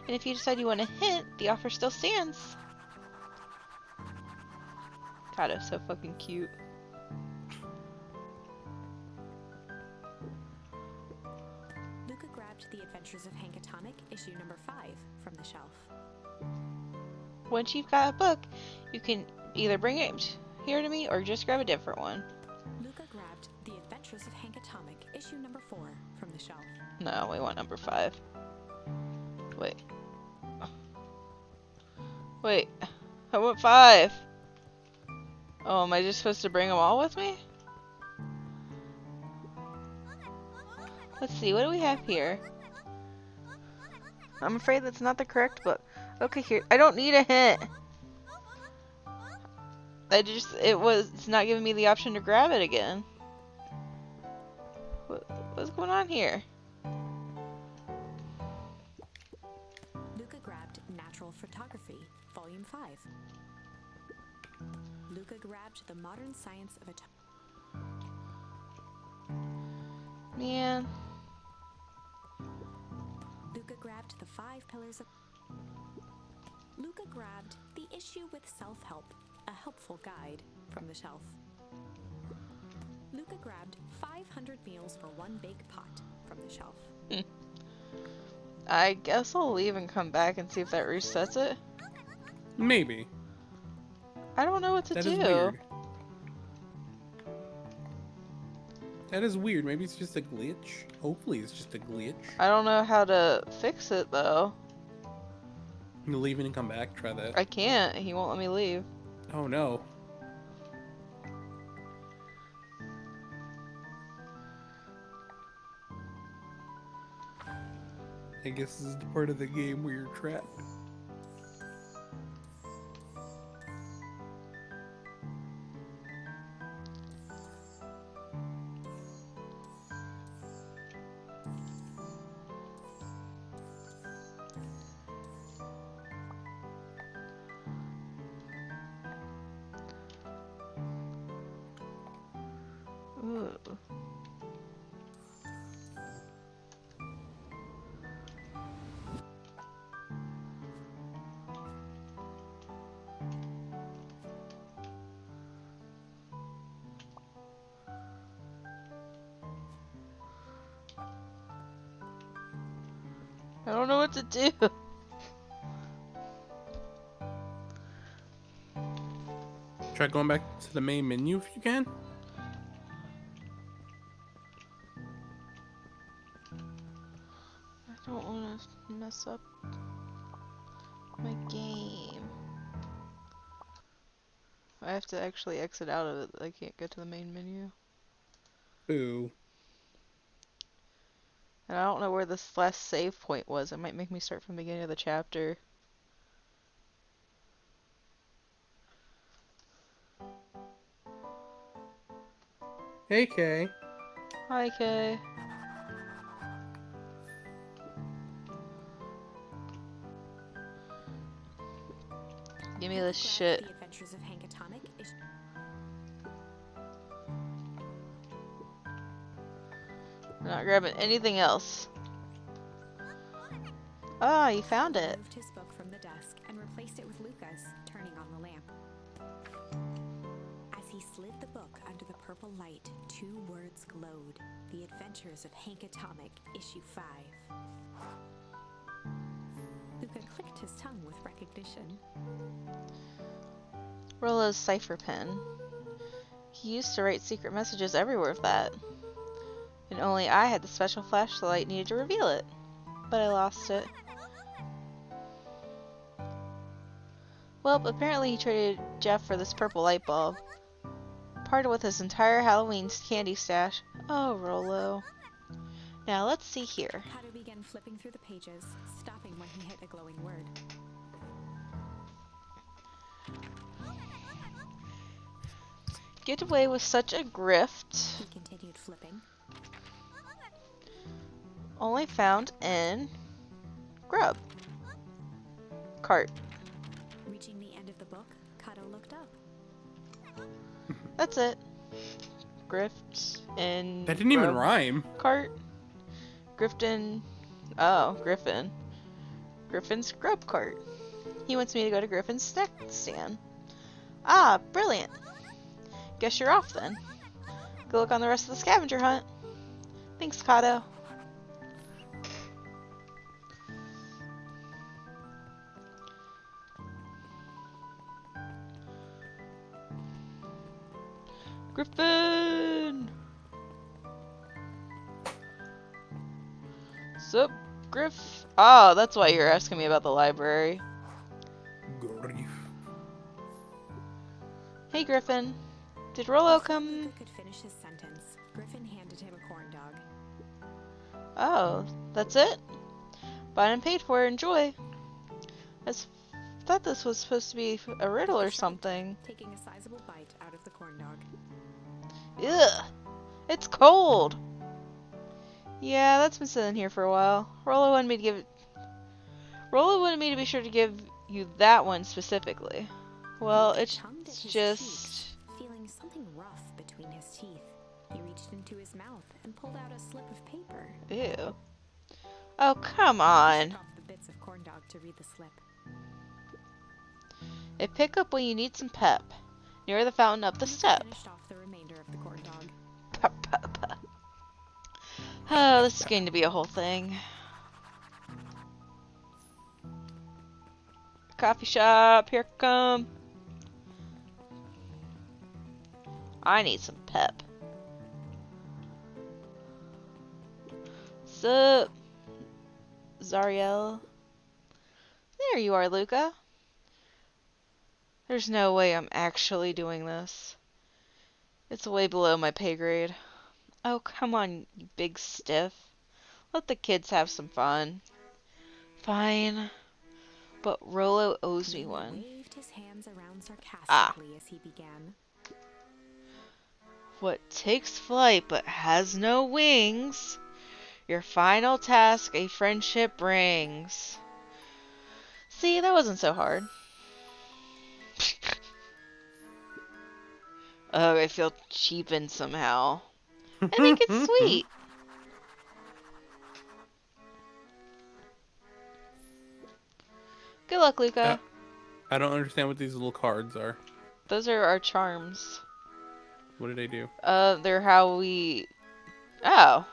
And if you decide you want a hint, the offer still stands. Kato's so fucking cute. Luca grabbed The Adventures of Hank Atomic, issue number 5, from the shelf. Once you've got a book, you can either bring it here to me or just grab a different one. Luca grabbed The Adventures of Hank Atomic, issue number 4, from the shelf. No, we want number 5. Wait. Wait. I want 5. Oh, am I just supposed to bring them all with me? Let's see, what do we have here? I'm afraid that's not the correct book. Okay, here. I don't need a hint. It's not giving me the option to grab it again. What's going on here? Luca grabbed Natural Photography, volume 5. Luca grabbed The Modern Science of Man. Luca grabbed The 5 Pillars of... Luca grabbed The Issue with Self-Help, a helpful guide, from the shelf. Luca grabbed 500 meals for one big pot from the shelf. I guess I'll leave and come back and see if that resets it. Maybe. I don't know what to That do. is weird. That is weird. Maybe it's just a glitch. Hopefully it's just a glitch. I don't know how to fix it though. You leave and come back. Try that. I can't. He won't let me leave. Oh no. I guess this is the part of the game where you're trapped. Ooh. I don't know what to do. Try going back to the main menu if you can. I don't want to mess up my game. I have to actually exit out of it. I can't get to the main menu. Boo. And I don't know where this last save point was. It might make me start from the beginning of the chapter. Hey, Kay. Hi, Kay. Give me this shit. The Adventures of Hank Atomic is I'm not grabbing anything else. Ah, you found it. moved his book from the desk and replaced it with Luca's, turning on the lamp. As he slid the book under the purple light, two words glowed. The Adventures of Hank Atomic, Issue 5. Luca clicked his tongue with recognition. Rolo's cipher pen. He used to write secret messages everywhere with that. And only I had the special flashlight needed to reveal it. But I lost it. Well, apparently he traded Jeff for this purple light bulb. Parted with his entire Halloween candy stash. Oh, Rolo. Now let's see here. Hatter began flipping through the pages, stopping when he hit a glowing word. Get away with such a grift. He continued flipping. Only found in Grub Cart. Reaching the end of the book, Kato looked up. That's it. Grift in That didn't even Grub rhyme. Cart. Grifton. Oh, Griffin. Griffin's Grub Cart. He wants me to go to Griffin's snack stand. Ah, brilliant. Guess you're off then. Go look on the rest of the scavenger hunt. Thanks, Kato. Griffin! Sup, Griff? Oh, that's why you're asking me about the library. Grief. Hey, Griffin. Did Rolo come? Luca could finish his sentence. Griffin handed him a corn dog. Oh, that's it? Bought and paid for. Enjoy. Thought this was supposed to be a riddle or something. Taking a sizable bite out of the corn dog. Ugh. It's cold. Yeah, that's been sitting here for a while. Rolo wanted me to be sure to give you that one specifically. Well, it's Tongued at his just... cheeks, feeling something rough between his teeth. He reached into his mouth and pulled out a slip of paper. Ew. Oh, come He on. took off the bits of corn dog to read the slip. A pickup when you need some pep. Near the fountain up the Luca step. finished off the remainder of the corn dog. Oh, this is going to be a whole thing. Coffee shop, here come. I need some pep. Sup, Zariel? There you are, Luca. There's no way I'm actually doing this. It's way below my pay grade. Oh, come on, you big stiff. Let the kids have some fun. Fine. But Rolo owes me He one. waved his hands around Ah. sarcastically as he began. What takes flight but has no wings? Your final task a friendship brings. See, that wasn't so hard. Oh, I feel cheapened somehow. I think it's sweet. Good luck, Luca. I don't understand what these little cards are. Those are our charms. What do they do? They're how we... Oh.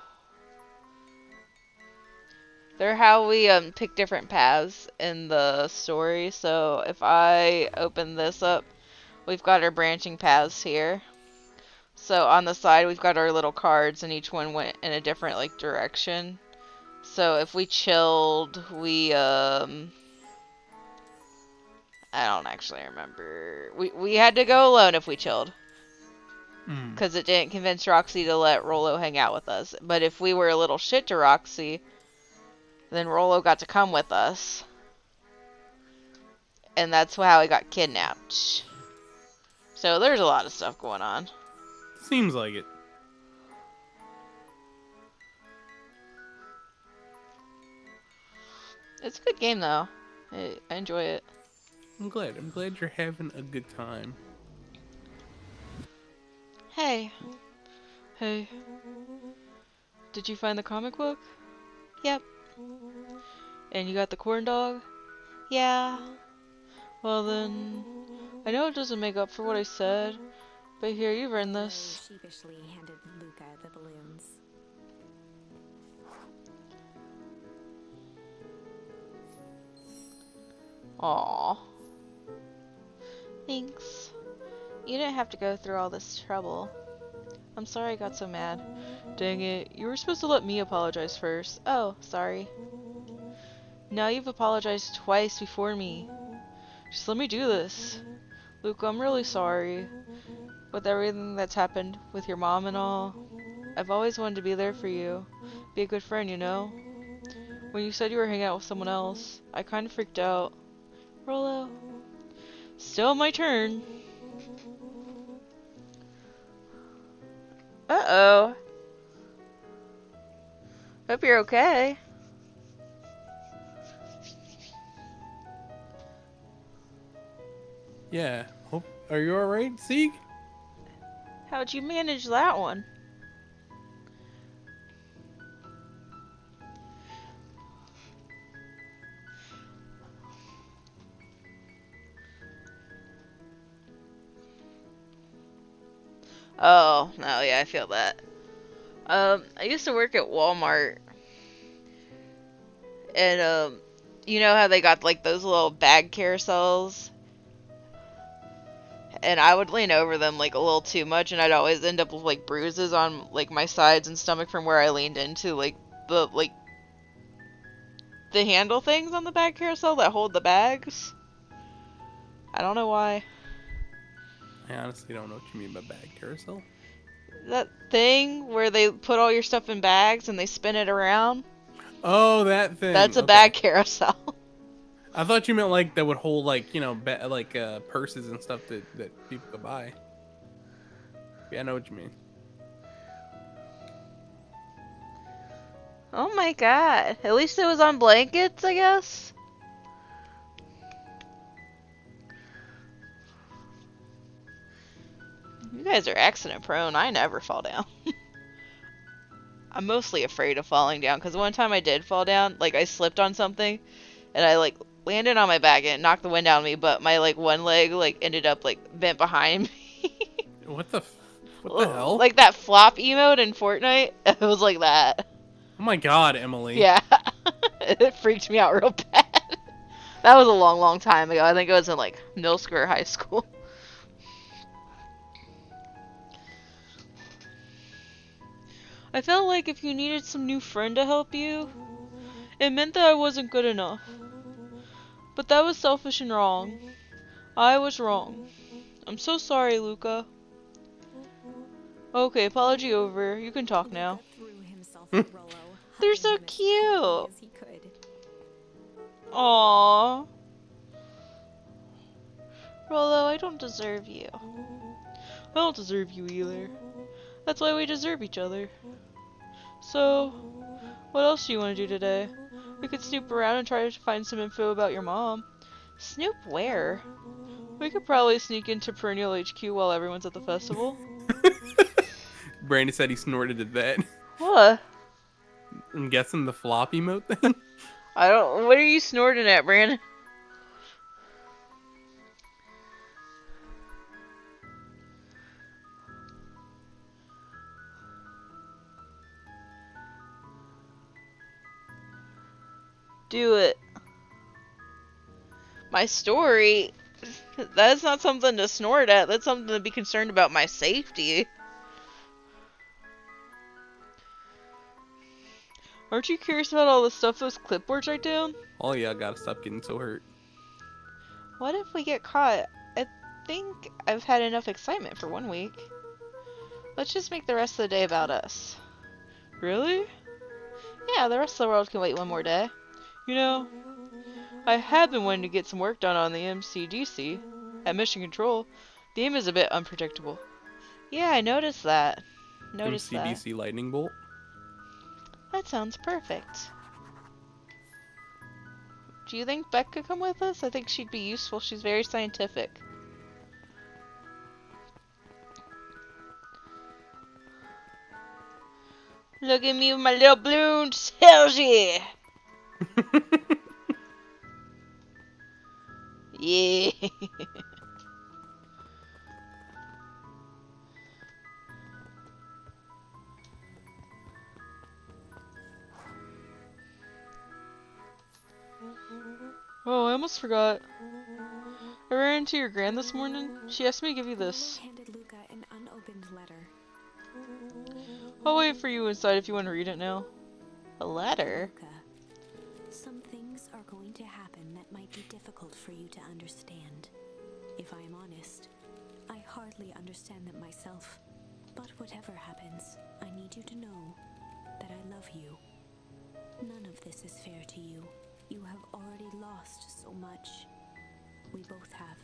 They're how we pick different paths in the story. So if I open this up, we've got our branching paths here. So on the side we've got our little cards, and each one went in a different like direction. So if we chilled, we I don't actually remember. We had to go alone if we chilled. Because it didn't convince Roxy to let Rolo hang out with us. But if we were a little shit to Roxy, then Rolo got to come with us. And that's how he got kidnapped. So there's a lot of stuff going on. Seems like it. It's a good game though. I enjoy it. I'm glad. I'm glad you're having a good time. Hey. Hey. Did you find the comic book? Yep. And you got the corn dog? Yeah. Well then, I know it doesn't make up for what I said, but here, you've earned this. Rolo sheepishly handed Luca the balloons. Aww. Thanks. You didn't have to go through all this trouble. I'm sorry I got so mad. Dang it, you were supposed to let me apologize first. Oh, sorry. Now you've apologized twice before me. Just let me do this. Luke, I'm really sorry. With everything that's happened with your mom and all, I've always wanted to be there for you. Be a good friend, you know? When you said you were hanging out with someone else, I kind of freaked out. Rolo. Still my turn. Uh-oh. Hope you're okay. Yeah. Hope. Are you alright, Sieg? How'd you manage that one? Oh, no, yeah, I feel that. I used to work at Walmart. And, you know how they got, like, those little bag carousels? And I would lean over them, like, a little too much, and I'd always end up with, like, bruises on, like, my sides and stomach from where I leaned into, like, the handle things on the bag carousel that hold the bags. I don't know why. I honestly don't know what you mean by bag carousel. That thing where they put all your stuff in bags and they spin it around? Oh, that thing. That's a Okay. bag carousel. I thought you meant like that would hold like, you know, purses and stuff that people could buy. Yeah, I know what you mean. Oh my god. At least it was on blankets, I guess? You guys are accident prone. I never fall down. I'm mostly afraid of falling down, because one time I did fall down, like I slipped on something, and I like landed on my back and it knocked the wind out of me, but my like one leg like ended up like bent behind me. What the hell? Like that flop emote in Fortnite. It was like that. Oh my god, Emily. Yeah. It freaked me out real bad. That was a long, long time ago. I think it was in like middle school or high school. I felt like if you needed some new friend to help you, it meant that I wasn't good enough. But that was selfish and wrong. I was wrong. I'm so sorry, Luca. Okay, apology over. You can talk now. Luca threw himself at Rolo, They're hugging so him as tightly cute. as he could. Aww. Rolo, I don't deserve you. I don't deserve you either. That's why we deserve each other. So, what else do you want to do today? We could snoop around and try to find some info about your mom. Snoop where? We could probably sneak into Perennial HQ while everyone's at the festival. Brandon said he snorted at that. What? I'm guessing the flop emote thing? I don't. What are you snorting at, Brandon? Do it. My story? That's not something to snort at. That's something to be concerned about my safety. Aren't you curious about all the stuff those clipboards write down? Oh yeah, I gotta stop getting so hurt. What if we get caught? I think I've had enough excitement for 1 week. Let's just make the rest of the day about us. Really? Yeah, the rest of the world can wait one more day. You know, I have been wanting to get some work done on the MCDC at Mission Control. The aim is a bit unpredictable. Yeah, I noticed that. MCDC lightning bolt. That sounds perfect. Do you think Beck could come with us? I think she'd be useful. She's very scientific. Look at me with my little balloons. Hell yeah! Yeah. Oh, I almost forgot. I ran into your gran this morning. She asked me to give you this. Handed Luca an unopened letter. I'll wait for you inside if you want to read it now. A letter? Luca, some things are going to happen that might be difficult for you to understand. If I am honest, I hardly understand them myself. But whatever happens, I need you to know that I love you. None of this is fair to you. You have already lost so much. We both have.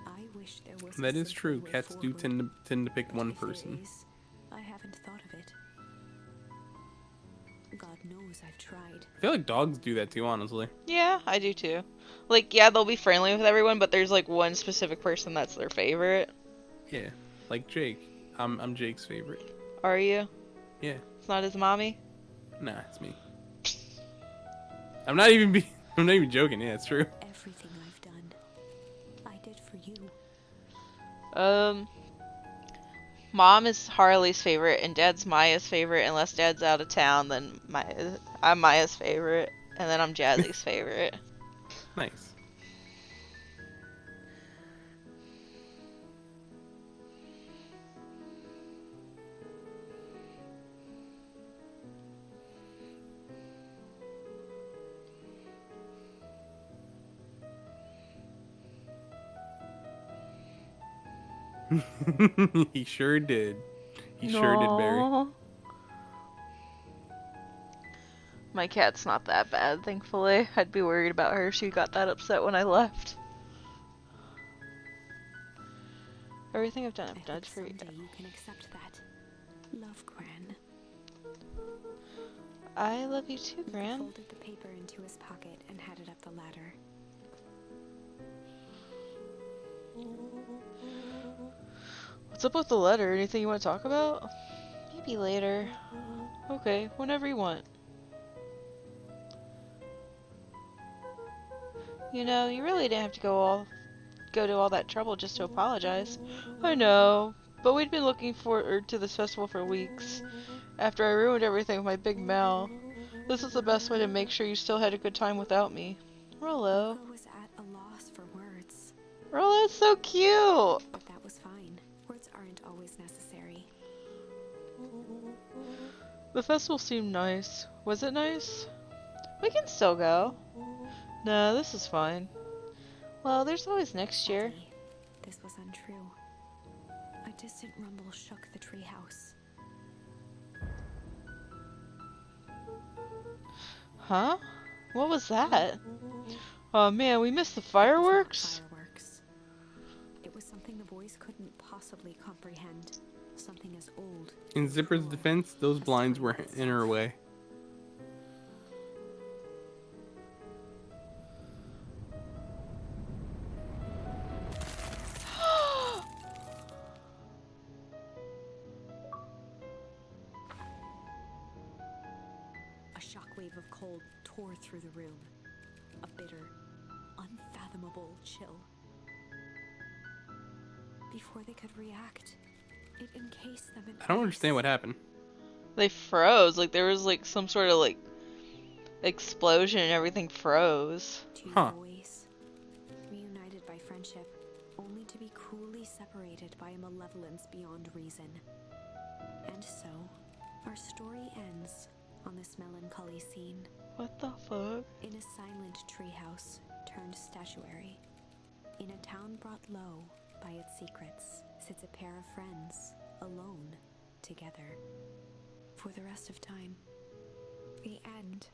I wish there was. That is true. Cats do tend to pick one person. I haven't thought of it. God knows I've tried. I feel like dogs do that too, honestly. Yeah, I do too. Like, yeah, they'll be friendly with everyone, but there's like one specific person that's their favorite. Yeah, like Jake. I'm Jake's favorite. Are you? Yeah. It's not his mommy? Nah, it's me. I'm not even joking. Yeah, it's true. Everything I've done, I did for you. Mom is Harley's favorite, and Dad's Maya's favorite. Unless Dad's out of town, then I'm Maya's favorite, and then I'm Jazzy's favorite. Nice. He sure did. He sure did, Barry. Aww. My cat's not that bad, thankfully. I'd be worried about her if she got that upset when I left. Everything I've done, I've done for you. Someday you can accept that. Love, Gran. I love you too, He Gran. folded the paper into his pocket and headed up the ladder. What's up with the letter? Anything you want to talk about? Maybe later. Okay, whenever you want. You know, you really didn't have to go to all that trouble just to apologize. I know, but we'd been looking forward to this festival for weeks. After I ruined everything with my big mouth, this is the best way to make sure you still had a good time without me. Rolo. Luca was at a loss for words, Rolo's so cute! but that was fine. Words aren't always necessary. The festival seemed nice. Was it nice? We can still go. No, this is fine. Well, there's always next year. Sadly, this was untrue. A distant rumble shook the treehouse. Huh? What was that? Oh man, we missed the fireworks? Fireworks. It was something the boys couldn't possibly comprehend. Something as old. In Zipper's defense, those blinds were in her way. A shockwave of cold tore through the room. A bitter, unfathomable chill. Before they could react, it encased them in I don't understand what happened. They froze. Like there was like some sort of like explosion and everything froze. Two Huh. boys, reunited by friendship, only to be cruelly separated by a malevolence beyond reason. And so, our story ends on this melancholy scene. What the fuck? In a silent treehouse turned statuary. In a town brought low by its secrets, sits a pair of friends, alone, together. For the rest of time. The end.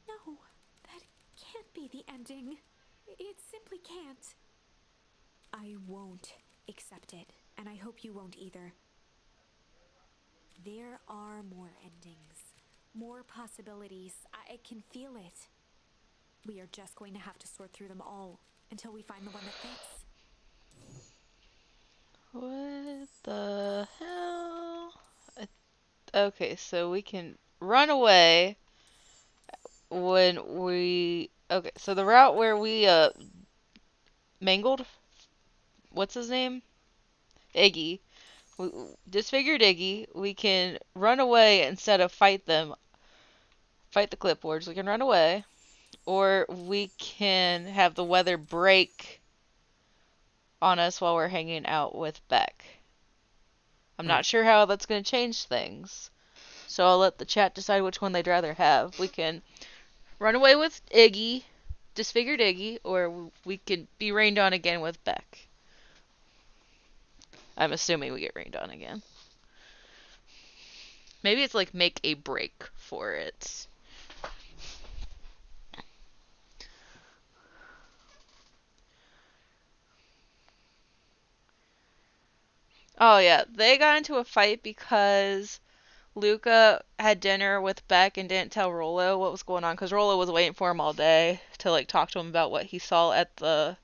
No, that can't be the ending. It simply can't. I won't accept it, and I hope you won't either. There are more endings, more possibilities. I can feel it. We are just going to have to sort through them all until we find the one that fits. What the hell? Okay, so we can run away when we... Okay, so the route where we, mangled? What's his name? Iggy. We disfigured Iggy. We can run away instead of fight them. Fight the clipboards. We can run away. Or we can have the weather break on us while we're hanging out with Beck. I'm not sure how that's going to change things. So I'll let the chat decide which one they'd rather have. We can run away with Iggy, disfigured Iggy, or we could be rained on again with Beck. I'm assuming we get rained on again. Maybe it's like make a break for it. Oh yeah, they got into a fight because Luca had dinner with Beck and didn't tell Rolo what was going on because Rolo was waiting for him all day to like talk to him about what he saw at the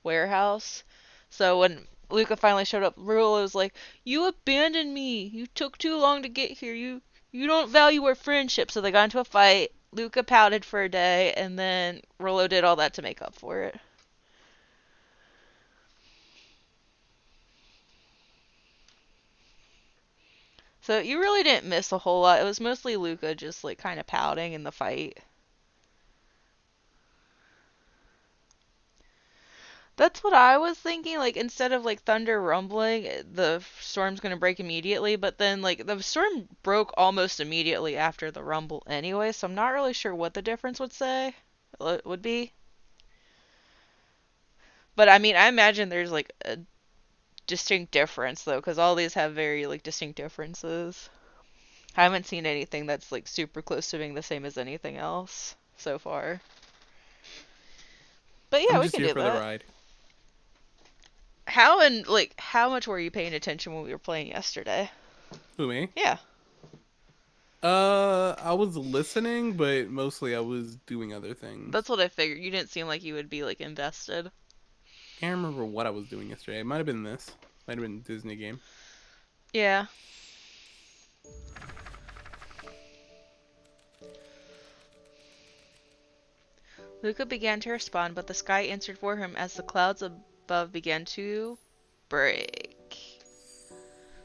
warehouse. So when Luca finally showed up, Rolo was like, "You abandoned me. You took too long to get here. You don't value our friendship." So they got into a fight. Luca pouted for a day, and then Rolo did all that to make up for it. So you really didn't miss a whole lot. It was mostly Luca just like kind of pouting in the fight. That's what I was thinking. Like instead of like thunder rumbling, the storm's gonna break immediately. But then like the storm broke almost immediately after the rumble anyway. So I'm not really sure what the difference would be. But I mean, I imagine there's like a distinct difference though, because all these have very like distinct differences. I haven't seen anything that's like super close to being the same as anything else so far. But yeah, I'm we just can here do for the that. ride. How much were you paying attention when we were playing yesterday? Who, me? Yeah. I was listening, but mostly I was doing other things. That's what I figured. You didn't seem like you would be like invested. Can't remember what I was doing yesterday. It might have been this. Might have been a Disney game. Yeah. Luca began to respond, but the sky answered for him as the clouds above began to break.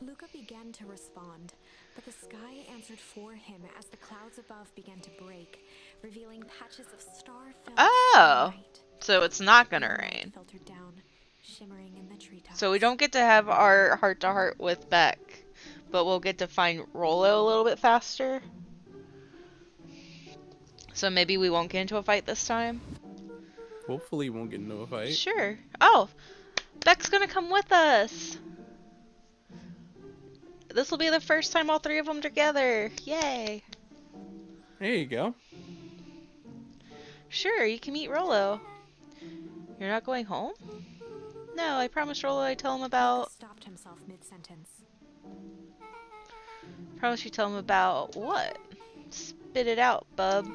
Luca began to respond, but the sky answered for him as the clouds above began to break, revealing patches of star-filled Oh, night. so it's not gonna Moonlight rain. filtered down, shimmering in the treetops. So we don't get to have our heart-to-heart with Beck, but we'll get to find Rolo a little bit faster. So maybe we won't get into a fight this time. Hopefully, we won't get into a fight. Sure. Oh, Beck's gonna come with us. This will be the first time all three of them together. Yay. There you go. Sure, you can meet Rolo. You're not going home? No, I promised Rolo I'd tell him Luca about... stopped himself mid-sentence. Promise you tell him about what? Spit it out, bub.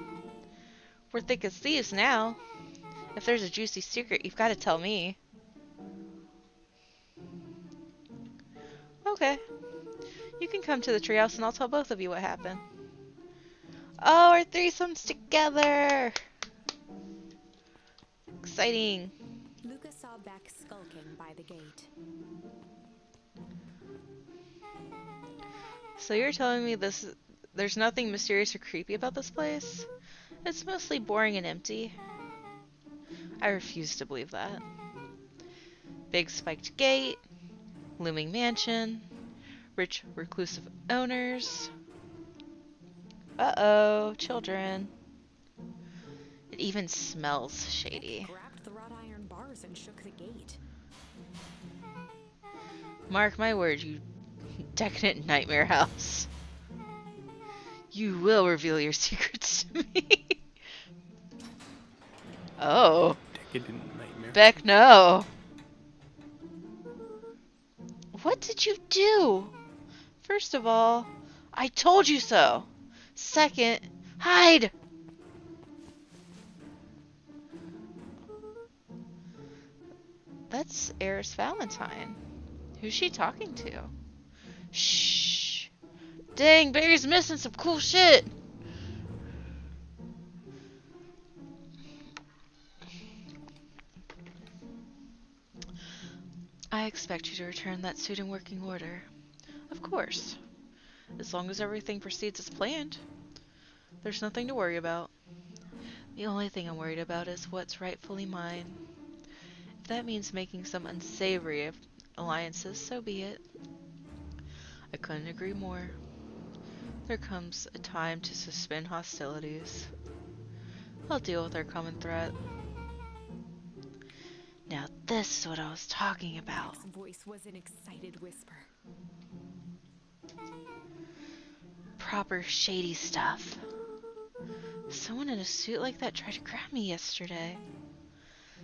We're thick as thieves now. If there's a juicy secret, you've got to tell me. Okay. You can come to the treehouse and I'll tell both of you what happened. Oh, our threesome's together! Exciting. Luca saw Beck skulking by the gate. So you're telling me there's nothing mysterious or creepy about this place? It's mostly boring and empty. I refuse to believe that. Big spiked gate, looming mansion, rich reclusive owners. Uh-oh, children. It even smells shady. Grabbed the wrought iron bars and shook the gate. Mark my words, you decadent nightmare house. You will reveal your secrets to me. Oh. Decadent nightmare. Beck, no. What did you do? First of all, I told you so. Second, hide. That's Eris Valentine. Who's she talking to? Shh. Dang, Barry's missing some cool shit. I expect you to return that suit in working order. Of course. As long as everything proceeds as planned. There's nothing to worry about. The only thing I'm worried about is what's rightfully mine. If that means making some unsavory alliances, so be it. I couldn't agree more. There comes a time to suspend hostilities. I'll deal with our common threat. Now this is what I was talking about. Beck's voice was an excited whisper. Proper shady stuff. Someone in a suit like that tried to grab me yesterday.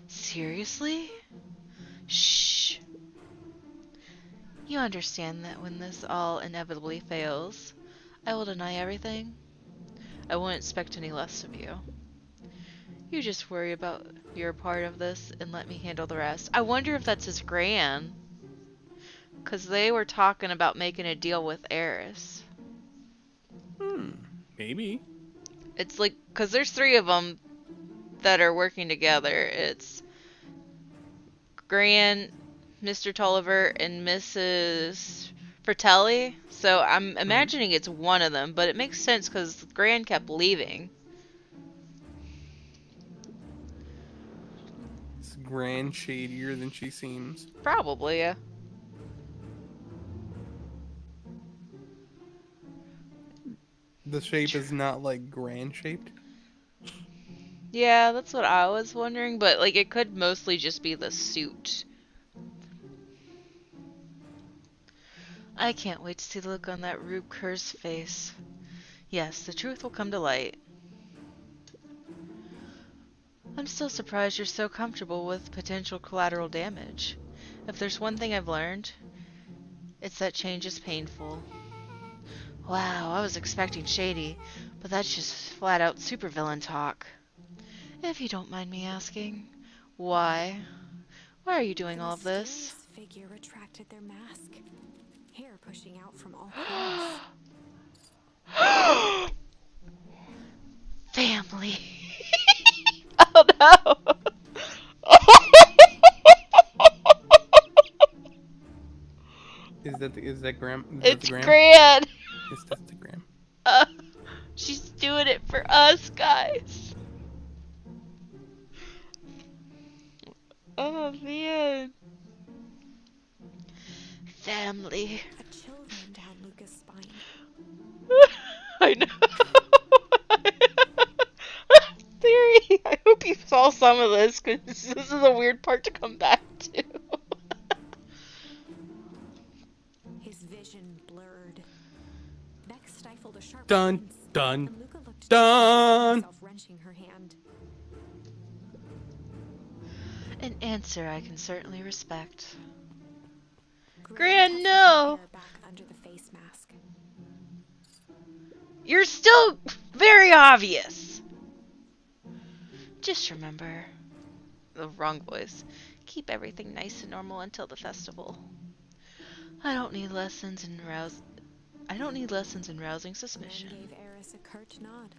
Seriously? Shh. You understand that when this all inevitably fails, I will deny everything? I won't expect any less of you. You just worry about your part of this and let me handle the rest. I wonder if that's his gran. Because they were talking about making a deal with Eris. Maybe. It's like, because there's three of them that are working together. It's Gran, Mr. Tolliver, and Mrs. Fratelli. So I'm imagining it's one of them, but it makes sense because Gran kept leaving. It's grand shadier than she seems. Probably, yeah. The shape is not like grand shaped. Yeah, that's what I was wondering, but like it could mostly just be the suit. I can't wait to see the look on that Rube Kerr's face. Yes, the truth will come to light. I'm still surprised you're so comfortable with potential collateral damage. If there's one thing I've learned, it's that change is painful. Wow, I was expecting shady, but that's just flat out supervillain talk. If you don't mind me asking, why? Why are you doing all of this? The mysterious figure retracted their mask, hair pushing out from all corners. Family. Oh Is that the It's gram? Gran. Yes, that's the gram. Uh, she's doing it for us, guys. Oh man. Family. A chill ran down Luca's spine. I know. Theory. I hope you saw some of this because this is a weird part to come back to. His vision blurred. Vex stifled a sharp Dun wince, dun and Luca looked down, dun. himself wrenching her hand. An answer I can certainly respect. Gran Gran, touches her no! hair back under the face mask. You're still very obvious. Just remember. The wrong voice. Keep everything nice and normal until the festival. I don't need lessons in rousing Gran suspicion. gave Eris a curt nod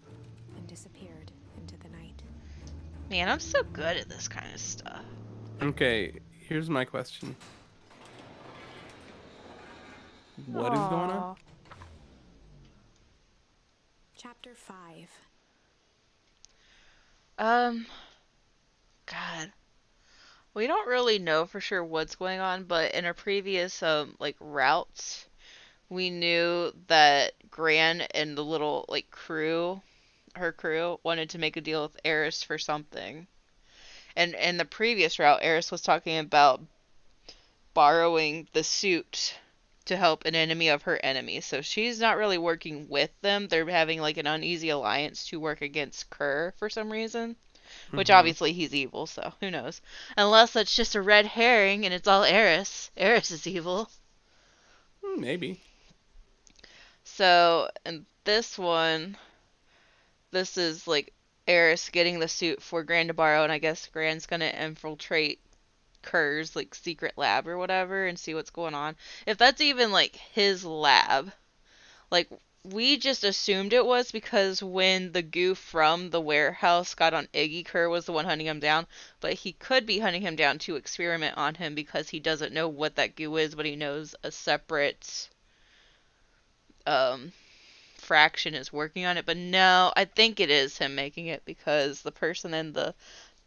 and disappeared into the night. Man, I'm so good at this kind of stuff. Okay, here's my question. What is going on? Aww. Chapter 5. God. We don't really know for sure what's going on, but in our previous like routes, we knew that Gran and the little like her crew wanted to make a deal with Eris for something. And in the previous route, Eris was talking about borrowing the suit to help an enemy of her enemy. So she's not really working with them. They're having like an uneasy alliance to work against Kerr for some reason. Which Mm-hmm. obviously he's evil, so who knows? Unless that's just a red herring and it's all Eris. Eris is evil. Maybe. So in this one, this is like Eris getting the suit for Gran to borrow, and I guess Gran's gonna infiltrate Kerr's like secret lab or whatever and see what's going on. If that's even like his lab, like we just assumed it was because when the goo from the warehouse got on Iggy, Kerr was the one hunting him down, but he could be hunting him down to experiment on him because he doesn't know what that goo is, but he knows a separate um fraction is working on it. But no, I think it is him making it because the person in the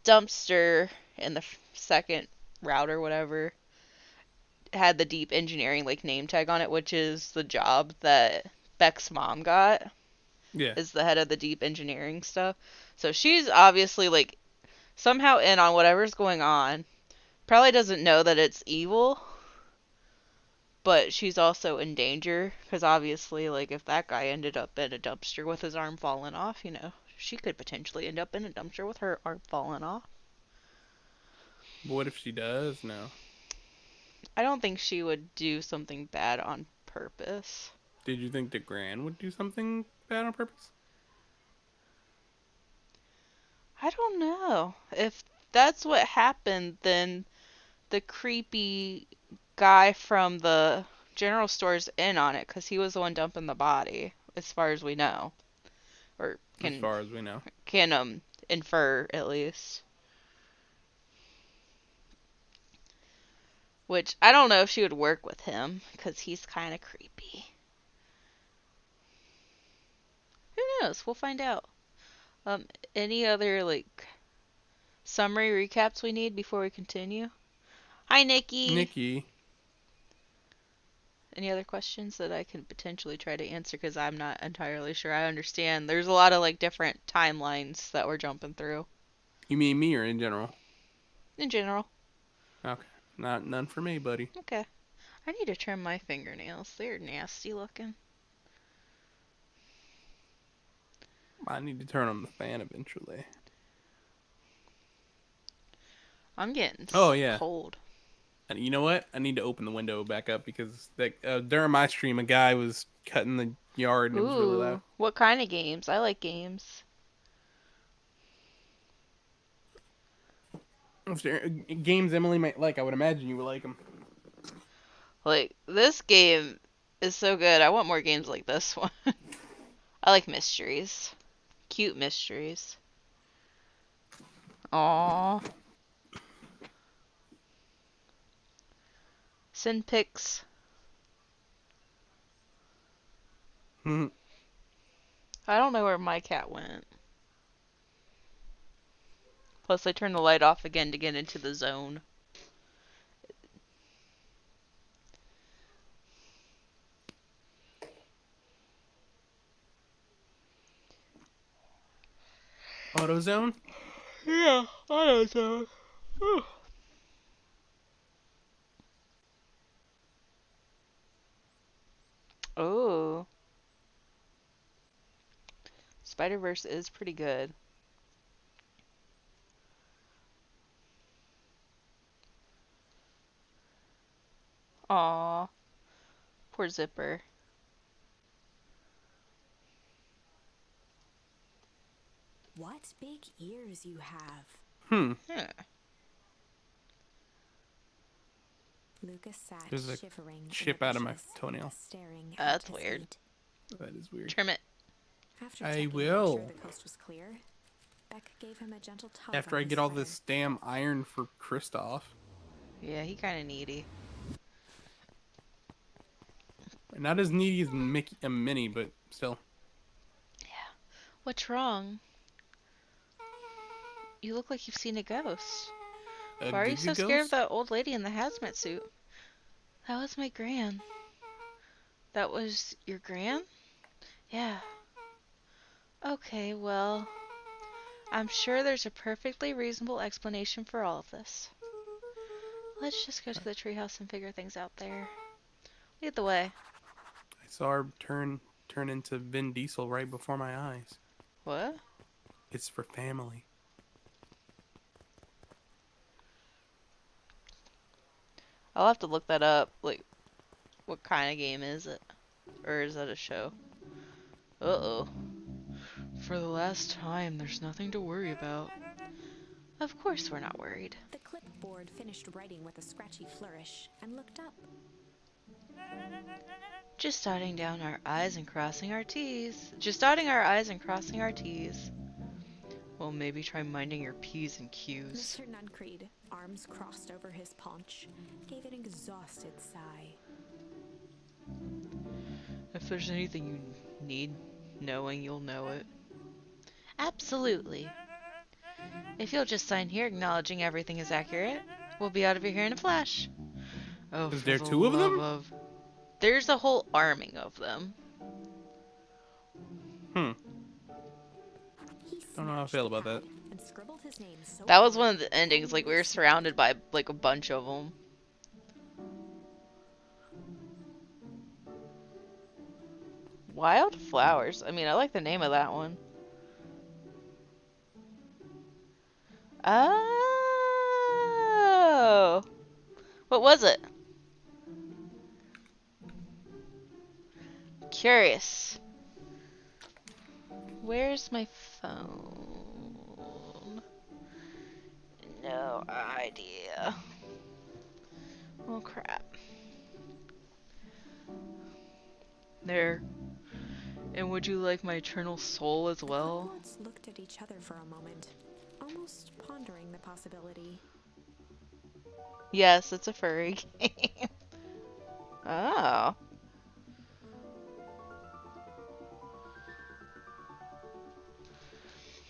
dumpster in the second route or whatever had the deep engineering like name tag on it, which is the job that Beck's mom got, Yeah. is the head of the deep engineering stuff. So she's obviously like somehow in on whatever's going on. Probably doesn't know that it's evil, but she's also in danger because obviously like if that guy ended up in a dumpster with his arm falling off, she could potentially end up in a dumpster with her arm falling off. But what if she does? No. I don't think she would do something bad on purpose. Did you think the Gran would do something bad on purpose? I don't know. If that's what happened, then the creepy guy from the general store's in on it because he was the one dumping the body, as far as we know, or As can far as we know. infer at least. Which I don't know if she would work with him because he's kind of creepy. Who knows? We'll find out. Um, any other like summary recaps we need before we continue? Hi, Nikki. Nikki. Any other questions that I can potentially try to answer because I'm not entirely sure I understand. There's a lot of like different timelines that we're jumping through You mean me or in general? in general. Okay. None for me, buddy. Okay. I need to trim my fingernails. They're nasty looking. I need to turn on the fan eventually. I'm getting Oh, yeah. cold. And you know what? I need to open the window back up because during my stream, a guy was cutting the yard and it was really loud. Ooh, what kind of games? I like games. If there are games Emily might like, I would imagine you would like them. Like, this game is so good. I want more games like this one. I like mysteries. Cute mysteries. Aww. Send pics. I don't know where my cat went. Plus, I turned the light off again to get into the zone. AutoZone? Yeah, AutoZone. Oh, Spider-Verse is pretty good. Aw, poor Zipper. What big ears you have. Hmm. Yeah. Lucas sat There's a shivering in the chip out of my bushes, toenail. staring at That's his weird. feet. That is weird. Trim it. After I checking to make will. sure the coast was clear, Beck gave him a gentle tug After on I his get all sweater. this damn iron for Kristoff. Yeah, he kind of needy. Not as needy as Mickey and Minnie, but still. Yeah. What's wrong? You look like you've seen a ghost. A Why are you Goo Goo so scared of Ghost? that old lady in the hazmat suit? That was my gran. That was your gran? Yeah. Okay, well, I'm sure there's a perfectly reasonable explanation for all of this. Let's just go to the treehouse and figure things out there. Lead the way. I saw her turn into Vin Diesel right before my eyes. What? It's for family. I'll have to look that up. Like, what kind of game is it? Or is that a show? Uh-oh. For the last time, there's nothing to worry about. Of course we're not worried. The clipboard finished writing with a scratchy flourish and looked up. Just dotting down our I's and crossing our T's. Just dotting our I's and crossing our T's. Well, maybe try minding your P's and Q's. Mr. Nuncreed, arms crossed over his paunch, gave an exhausted sigh. If there's anything you need knowing, you'll know it. Absolutely. If you'll just sign here acknowledging everything is accurate, we'll be out of your hair in a flash. Oh, Is for there the two of love them? of... There's a whole arming of them. Hmm. He Don't know how I snatched feel the about that. pad and scribbled his name so That was one hard of the endings, like we were almost surrounded by like a bunch of them. Wild Flowers. I mean, I like the name of that one. Oh. What was it? Curious. Where's my phone? No idea. Oh crap. There. And would you like my eternal soul as The well? clipboards looked at each other for a moment, almost pondering the possibility. Yes, it's a furry game. Oh.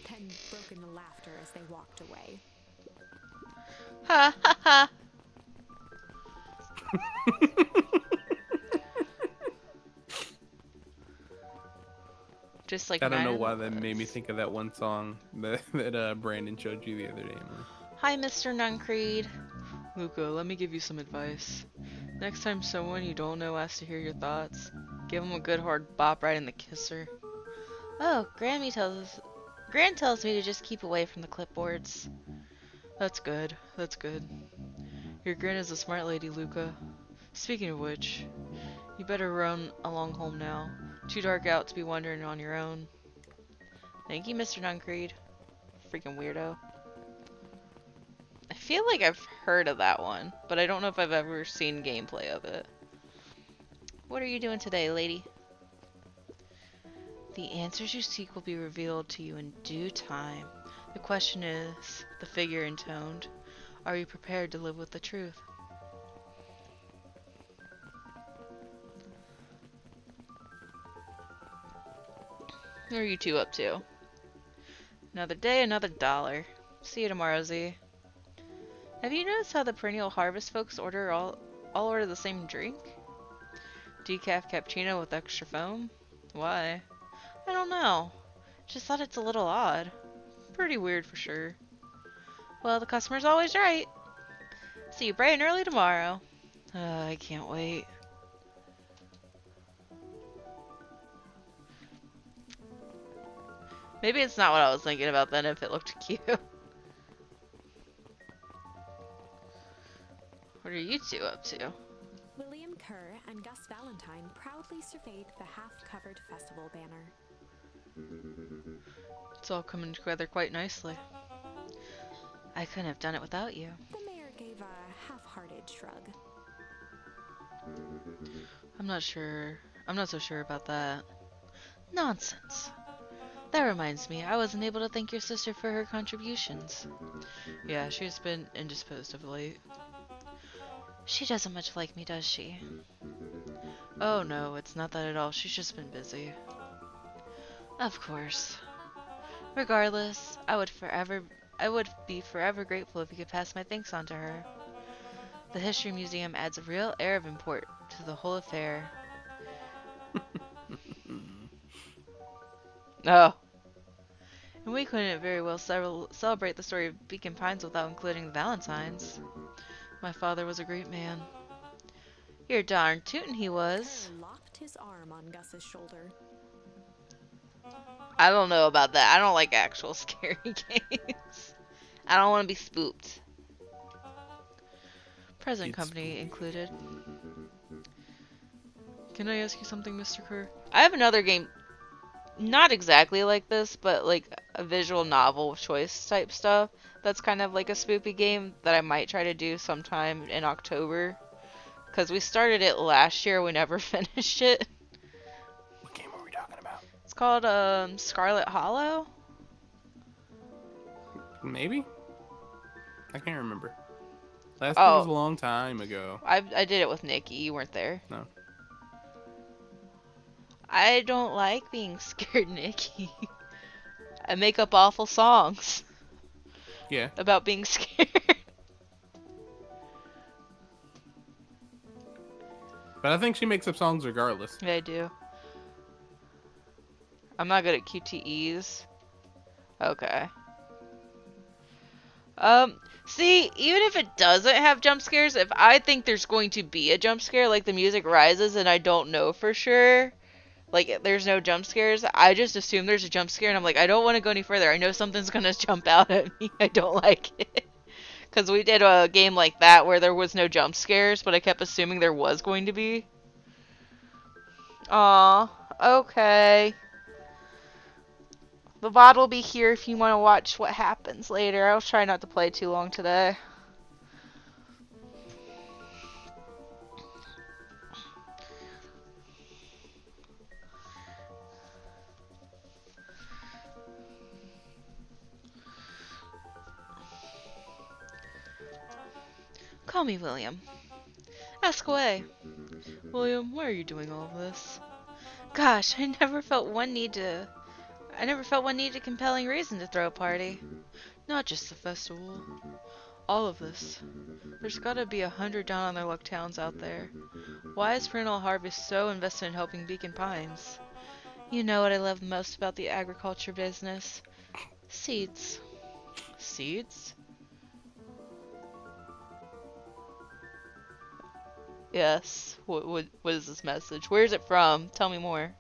Then broke into laughter as they walked away. Ha ha ha. Just like I don't know nine why of that made me us. think of that one song that Brandon showed you the other day, Emily. Hi, Mr. Nuncreed. Luca, let me give you some advice. Next time someone you don't know asks to hear your thoughts, give them a good hard bop right in the kisser. Oh, Gran tells me to just keep away from the clipboards. That's good. That's good. Your Gran is a smart lady, Luca. Speaking of which, you better run along home now. Too dark out to be wandering on your own. Thank you, Mr. Nuncreed. Freaking weirdo. I feel like I've heard of that one, but I don't know if I've ever seen gameplay of it. What are you doing today, lady? The answers you seek will be revealed to you in due time. The question is, the figure intoned, are you prepared to live with the truth? What are you two up to? Another day, another dollar. See you tomorrow, Z. Have you noticed how the perennial harvest folks all order the same drink? Decaf cappuccino with extra foam? Why? I don't know. Just thought it's a little odd. Pretty weird for sure. Well, the customer's always right. See you bright and early tomorrow. I can't wait. Maybe it's not what I was thinking about then if it looked cute. What are you two up to? William Kerr and Gus Valentine proudly surveyed the half-covered festival banner. It's all coming together quite nicely. I couldn't have done it without you. The mayor gave a half-hearted shrug. I'm not so sure about that. Nonsense. That reminds me, I wasn't able to thank your sister for her contributions. Yeah, she's been indisposed of late. She doesn't much like me, does she? Oh no, it's not that at all. She's just been busy. Of course. Regardless, I would be forever grateful if you could pass my thanks on to her. The History Museum adds a real air of import to the whole affair. Oh. And we couldn't very well celebrate the story of Beacon Pines without including the Valentines. My father was a great man. You're darn tootin' he was. Kerr locked his arm on Gus's shoulder. I don't know about that. I don't like actual scary games. I don't want to be spooked. Present It's company spooky. included. Can I ask you something, Mr. Kerr? I have another game, not exactly like this, but like a visual novel choice type stuff. That's kind of like a spoopy game that I might try to do sometime in October. Because we started it last year, we never finished it. What game are we talking about? It's called Scarlet Hollow. Maybe? I can't remember. Last one was a long time ago. I did it with Nikki. You weren't there. No. I don't like being scared, Nikki. I make up awful songs Yeah. about being scared. But I think she makes up songs regardless. Yeah, I do. I'm not good at QTEs. Okay. See, even if it doesn't have jump scares, if I think there's going to be a jump scare, like the music rises and I don't know for sure, like there's no jump scares, I just assume there's a jump scare and I'm like, I don't want to go any further. I know something's gonna jump out at me. I don't like it. Because we did a game like that where there was no jump scares, but I kept assuming there was going to be. Aw, okay. The VOD will be here if you want to watch what happens later. I'll try not to play too long today. Call me William. Ask away. William, why are you doing all of this? Gosh, I never felt one needed a compelling reason to throw a party. Not just the festival. All of this. There's gotta be 100 down on their luck towns out there. Why is Perennial Harvest so invested in helping Beacon Pines? You know what I love most about the agriculture business? Seeds. Seeds? Yes. What is this message? Where is it from? Tell me more.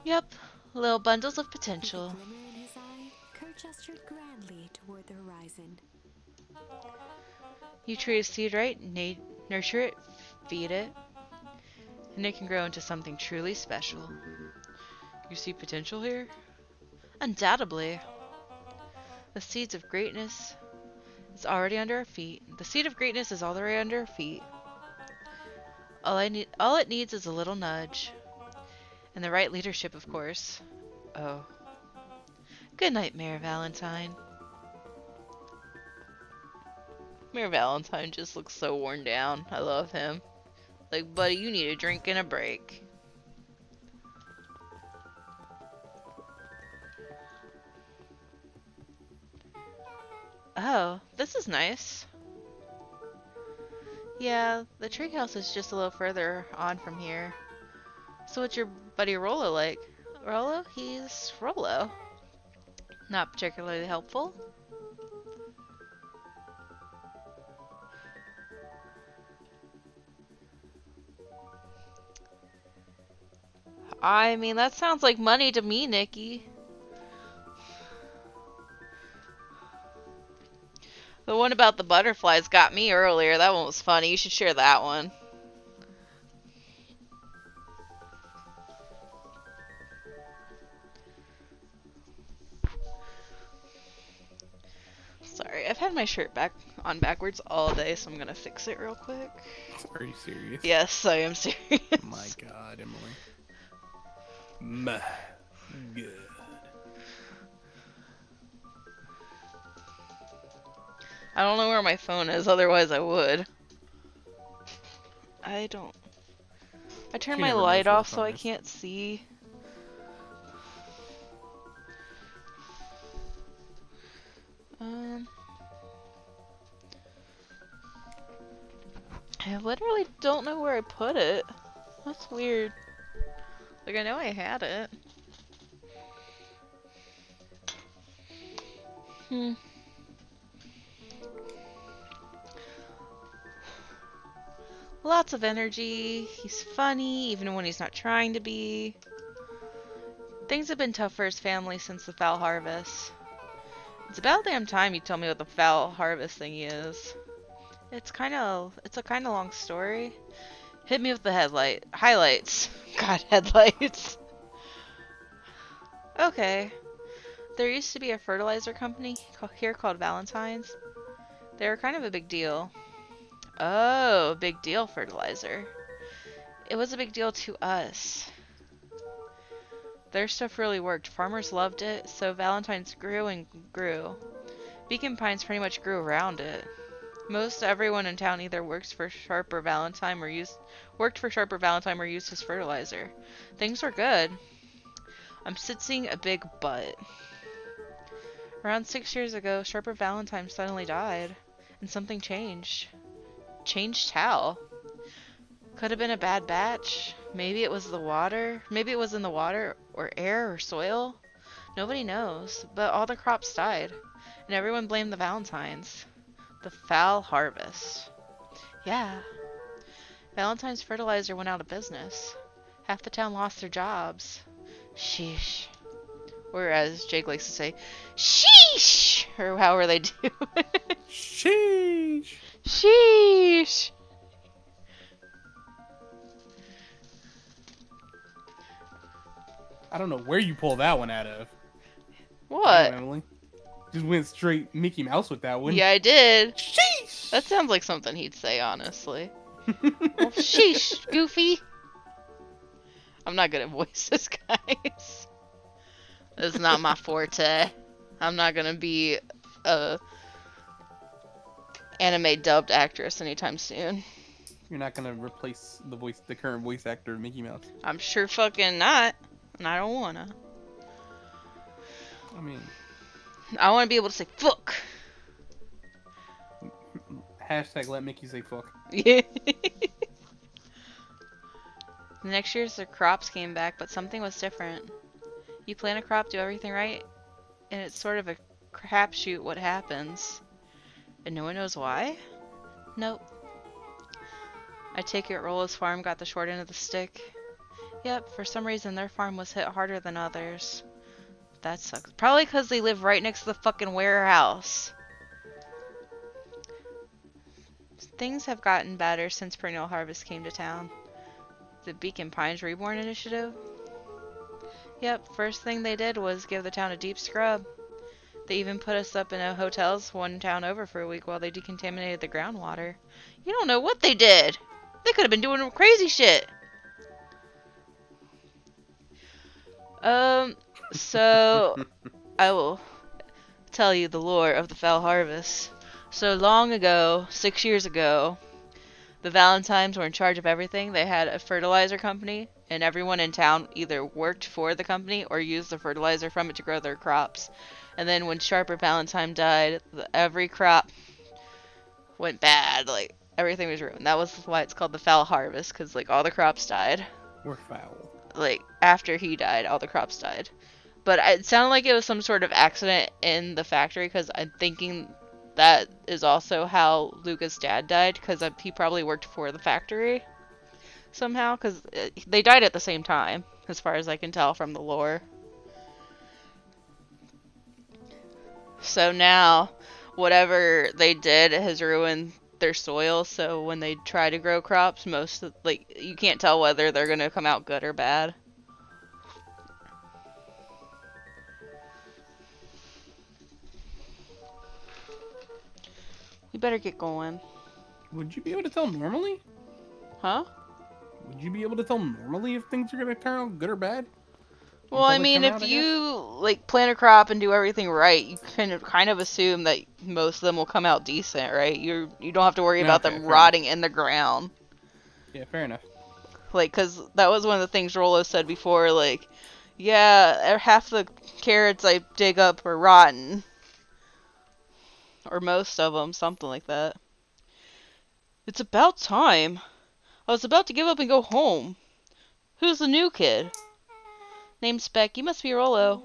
Yep. Little bundles of With a potential. glimmer in his eye, Kerr gestured grandly toward the horizon. You treat a seed right, nurture it, feed it, and it can grow into something truly special. You see potential here? Undoubtedly. The seeds of greatness is already under our feet. The seed of greatness is already under our feet. All it needs is a little nudge. And the right leadership, of course. Oh. Good night, Mayor Valentine. Mayor Valentine just looks so worn down. I love him. Like, buddy, you need a drink and a break. Oh, this is nice. Yeah, the treehouse is just a little further on from here. So what's your buddy Rolo like? Rolo? He's Rolo. Not particularly helpful. I mean, that sounds like money to me, Nikki. The one about the butterflies got me earlier. That one was funny. You should share that one. Sorry, I've had my shirt back on backwards all day, so I'm gonna fix it real quick. Are you serious? Yes, I am serious. My God, Emily. My God. I don't know where my phone is, otherwise I would. I don't. I turned She my never knows light where the off so phone I is. can't see. I literally don't know where I put it. That's weird. Like, I know I had it. Lots of energy. He's funny, even when he's not trying to be. Things have been tough for his family since the foul harvest. It's about damn time you tell me what the foul harvest thing is. It's a kind of long story. Hit me with the highlights. God, headlights. Okay. There used to be a fertilizer company here called Valentine's. They were kind of a big deal. Oh, big deal fertilizer. It was a big deal to us. Their stuff really worked. Farmers loved it, so Valentine's grew and grew. Beacon Pines pretty much grew around it. Most everyone in town either worked for Sharper Valentine or used his fertilizer. Things were good. I'm sensing a big but. Around 6 years ago, Sharper Valentine suddenly died, and something changed. Changed how? Could have been a bad batch. Maybe it was the water. Maybe it was in the water, or air, or soil. Nobody knows, but all the crops died, and everyone blamed the Valentines. The foul harvest. Yeah. Valentine's fertilizer went out of business. Half the town lost their jobs. Sheesh. Or as Jake likes to say, sheesh! Or however they do it. Sheesh. Sheesh! I don't know where you pull that one out of. What? Damn, Emily. Just went straight Mickey Mouse with that one. Yeah, I did. Sheesh! That sounds like something he'd say, honestly. Well, sheesh, Goofy. I'm not good at voices, guys. This is not my forte. I'm not gonna be a anime dubbed actress anytime soon. You're not gonna replace the current voice actor of Mickey Mouse. I'm sure fucking not. And I don't wanna. I mean, I wanna be able to say fuck. hashtag let Mickey say fuck. Yeah. The next year's the crops came back, but something was different. You plant a crop, do everything right, and it's sort of a crapshoot what happens. And no one knows why? Nope. I take it Rolo's farm got the short end of the stick. Yep, for some reason their farm was hit harder than others. That sucks. Probably because they live right next to the fucking warehouse. Things have gotten better since Perennial Harvest came to town. The Beacon Pines Reborn Initiative? Yep, first thing they did was give the town a deep scrub. They even put us up in hotels one town over for a week while they decontaminated the groundwater. You don't know what they did! They could have been doing crazy shit! So I will tell you the lore of the Foul Harvest. So long ago, 6 years ago, the Valentines were in charge of everything. They had a fertilizer company, and everyone in town either worked for the company or used the fertilizer from it to grow their crops. And then when Sharper Valentine died, every crop went bad. Like, everything was ruined. That was why it's called the foul harvest, because, like, all the crops died. We're foul. Like, after he died, all the crops died. But it sounded like it was some sort of accident in the factory, because I'm thinking that is also how Luca's dad died, because he probably worked for the factory somehow, because they died at the same time, as far as I can tell from the lore. So now, whatever they did has ruined their soil, so when they try to grow crops, you can't tell whether they're gonna come out good or bad. We better get going. Would you be able to tell normally? Huh? Would you be able to tell normally if things are gonna turn out good or bad? Well, Until I they mean, come if out, I you plant a crop and do everything right, you can kind of assume that most of them will come out decent, right? You don't have to worry about Okay, them fair rotting in the ground. Yeah, fair enough. Like, because that was one of the things Rolo said before, like, yeah, half the carrots I dig up are rotten. Or most of them, something like that. It's about time. I was about to give up and go home. Who's the new kid? Name's Beck. You must be Rolo.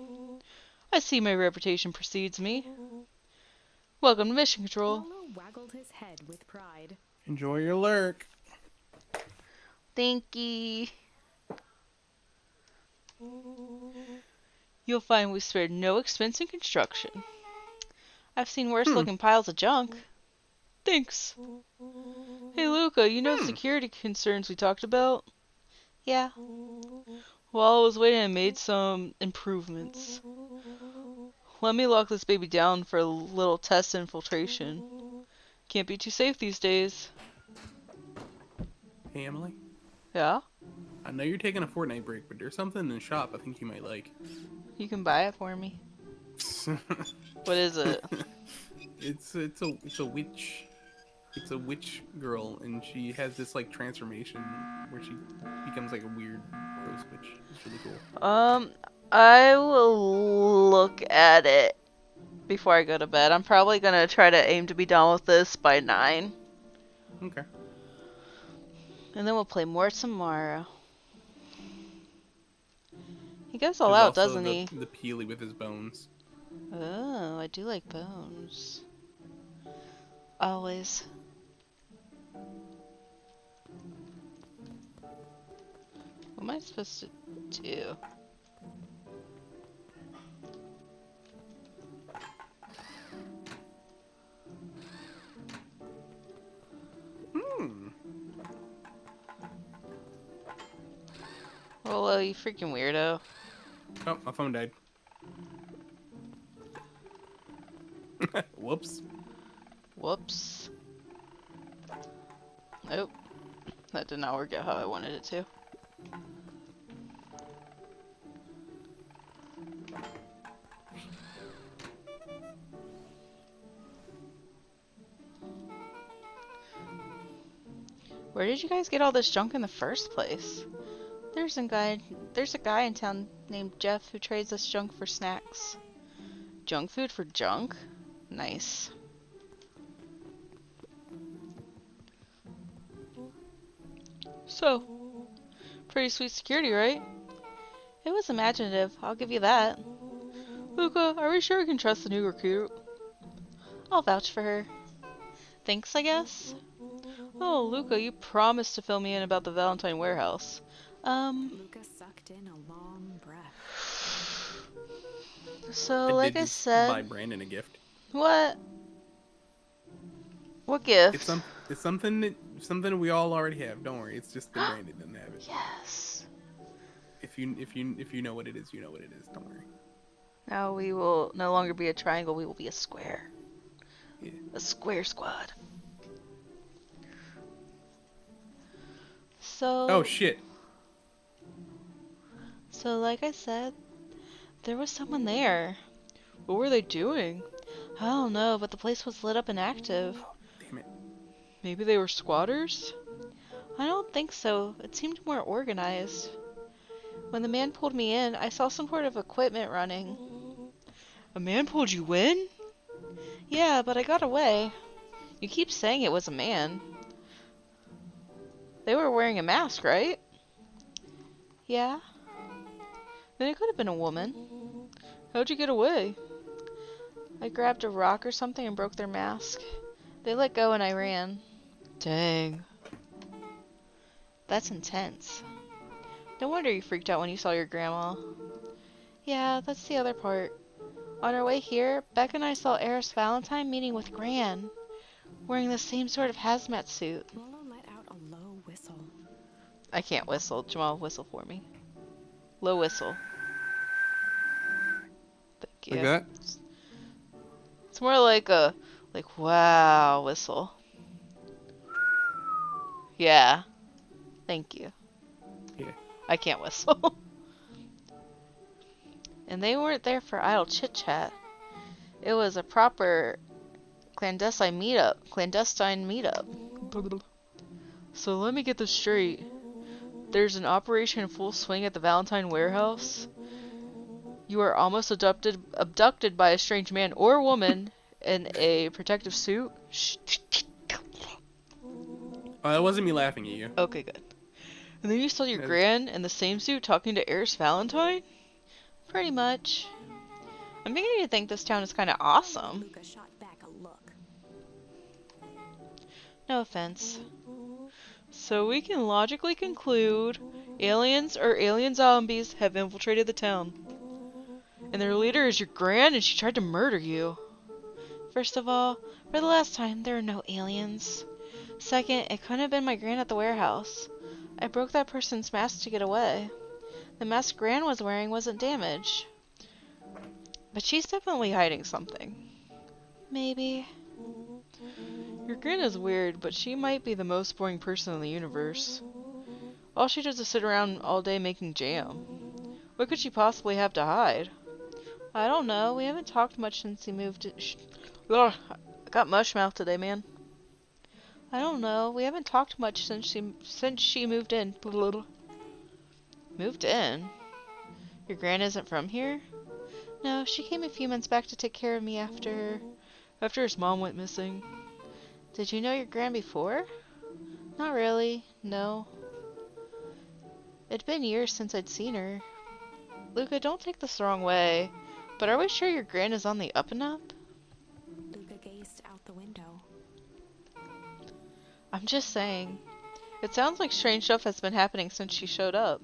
I see my reputation precedes me. Welcome to Mission Control. Rolo waggled his head with pride. Enjoy your lurk. Thank you. You'll find we spared no expense in construction. I've seen worse looking piles of junk. Thanks. Hey Luca, you know the security concerns we talked about? Yeah. While I was waiting, I made some improvemements. Let me lock this baby down for a little test infiltration. Can't be too safe these days. Hey, Emily. Yeah? I know you're taking a Fortnite break, but there's something in the shop I think you might like. You can buy it for me. What is it? It's a witch. It's a witch girl, and she has this like transformation where she becomes like a weird gross witch. It's really cool. I will look at it before I go to bed. I'm probably gonna try to aim to be done with this by 9. Okay. And then we'll play more tomorrow. He goes all There's out, also doesn't he? the Peely with his bones. Oh, I do like bones. Always. What am I supposed to do? Rolo, you freaking weirdo. Oh, my phone died. Whoops. Whoops. Nope. That did not work out how I wanted it to. Where did you guys get all this junk in the first place? There's a guy in town named Jeff who trades us junk for snacks. Junk food for junk? Nice. So, pretty sweet security, right? It was imaginative, I'll give you that. Luca, are we sure we can trust the new recruit? I'll vouch for her. Thanks, I guess? Oh, Luca, you promised to fill me in about the Valentine warehouse. Luca sucked in a long breath. So, like I Buy said... Brandon a gift. What? What gift? It's something that we all already have. Don't worry. It's just that Brandon doesn't have it. Yes. If you know what it is, you know what it is. Don't worry. Now we will no longer be a triangle, we will be a square. Yeah. A square squad. So... Oh shit. So like I said, there was someone there. What were they doing? I don't know, but the place was lit up and active. Damn it. Maybe they were squatters? I don't think so. It seemed more organized. When the man pulled me in, I saw some sort of equipment running. A man pulled you in? Yeah, but I got away. You keep saying it was a man. They were wearing a mask, right? Yeah. Then it could have been a woman. How'd you get away? I grabbed a rock or something and broke their mask. They let go and I ran. Dang. That's intense. No wonder you freaked out when you saw your grandma. Yeah, that's the other part. On our way here, Beck and I saw Eris Valentine meeting with Gran, wearing the same sort of hazmat suit. Rolo let out a low whistle. I can't whistle. Jamal, whistle for me. Low whistle. Thank you. Like that? It's more like a, wow whistle. Yeah. Thank you. Yeah. I can't whistle. And they weren't there for idle chit-chat. It was a proper clandestine meetup. So let me get this straight. There's an operation in full swing at the Valentine warehouse. You are almost abducted by a strange man or woman in a protective suit. Shh. Oh, that wasn't me laughing at you. Okay, good. And then you saw your gran in the same suit talking to Eris Valentine? Pretty much. I'm beginning to think this town is kind of awesome. Luca shot back a look. No offense. So we can logically conclude aliens or alien zombies have infiltrated the town. And their leader is your gran and she tried to murder you. First of all, for the last time, there are no aliens. Second, it couldn't have been my gran at the warehouse. I broke that person's mask to get away. The mask Gran was wearing wasn't damaged. But she's definitely hiding something. Maybe. Your Gran is weird, but she might be the most boring person in the universe. All she does is sit around all day making jam. What could she possibly have to hide? I don't know. We haven't talked much since he moved. Ugh, I got mush mouth today, man. I don't know. We haven't talked much since she moved in. Moved in? Your gran isn't from here? No, she came a few months back to take care of me after his mom went missing. Did you know your gran before? Not really, no. It'd been years since I'd seen her. Luca, don't take this the wrong way, but are we sure your gran is on the up and up? Luca gazed out the window. I'm just saying. It sounds like strange stuff has been happening since she showed up.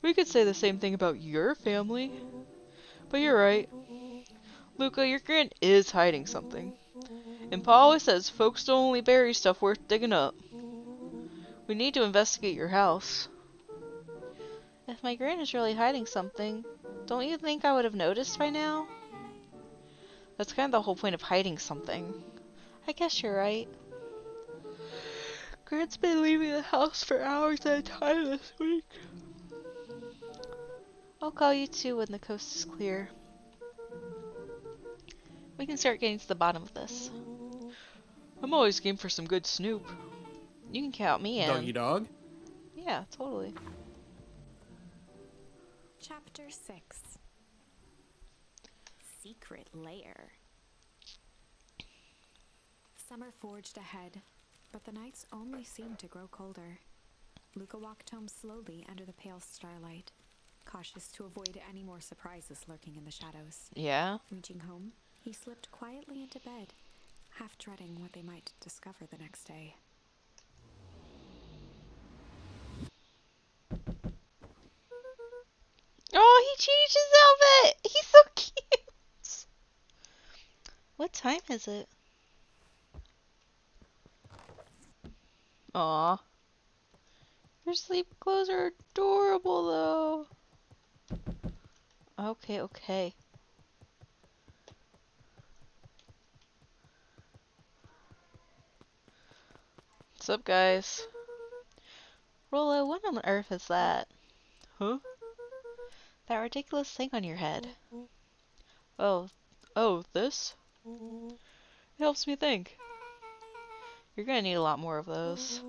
We could say the same thing about your family. But you're right. Luca, your gran is hiding something. And Pa always says folks don't only bury stuff worth digging up. We need to investigate your house. If my gran is really hiding something, don't you think I would have noticed by now? That's kind of the whole point of hiding something. I guess you're right. Gran's been leaving the house for hours at a time this week. I'll call you too when the coast is clear. We can start getting to the bottom of this. I'm always game for some good snoop. You can count me in. Doggy dog? Yeah, totally. Chapter 6. Secret Lair. Summer forged ahead, but the nights only seemed to grow colder. Luca walked home slowly under the pale starlight, cautious to avoid any more surprises lurking in the shadows. Yeah? Reaching home, he slipped quietly into bed, half dreading what they might discover the next day. Oh, he changed his outfit! He's so cute! What time is it? Aw. Your sleep clothes are adorable, though. Okay, okay. What's up, guys? Rolo, what on earth is that? Huh? That ridiculous thing on your head. Oh, this? It helps me think. You're gonna need a lot more of those.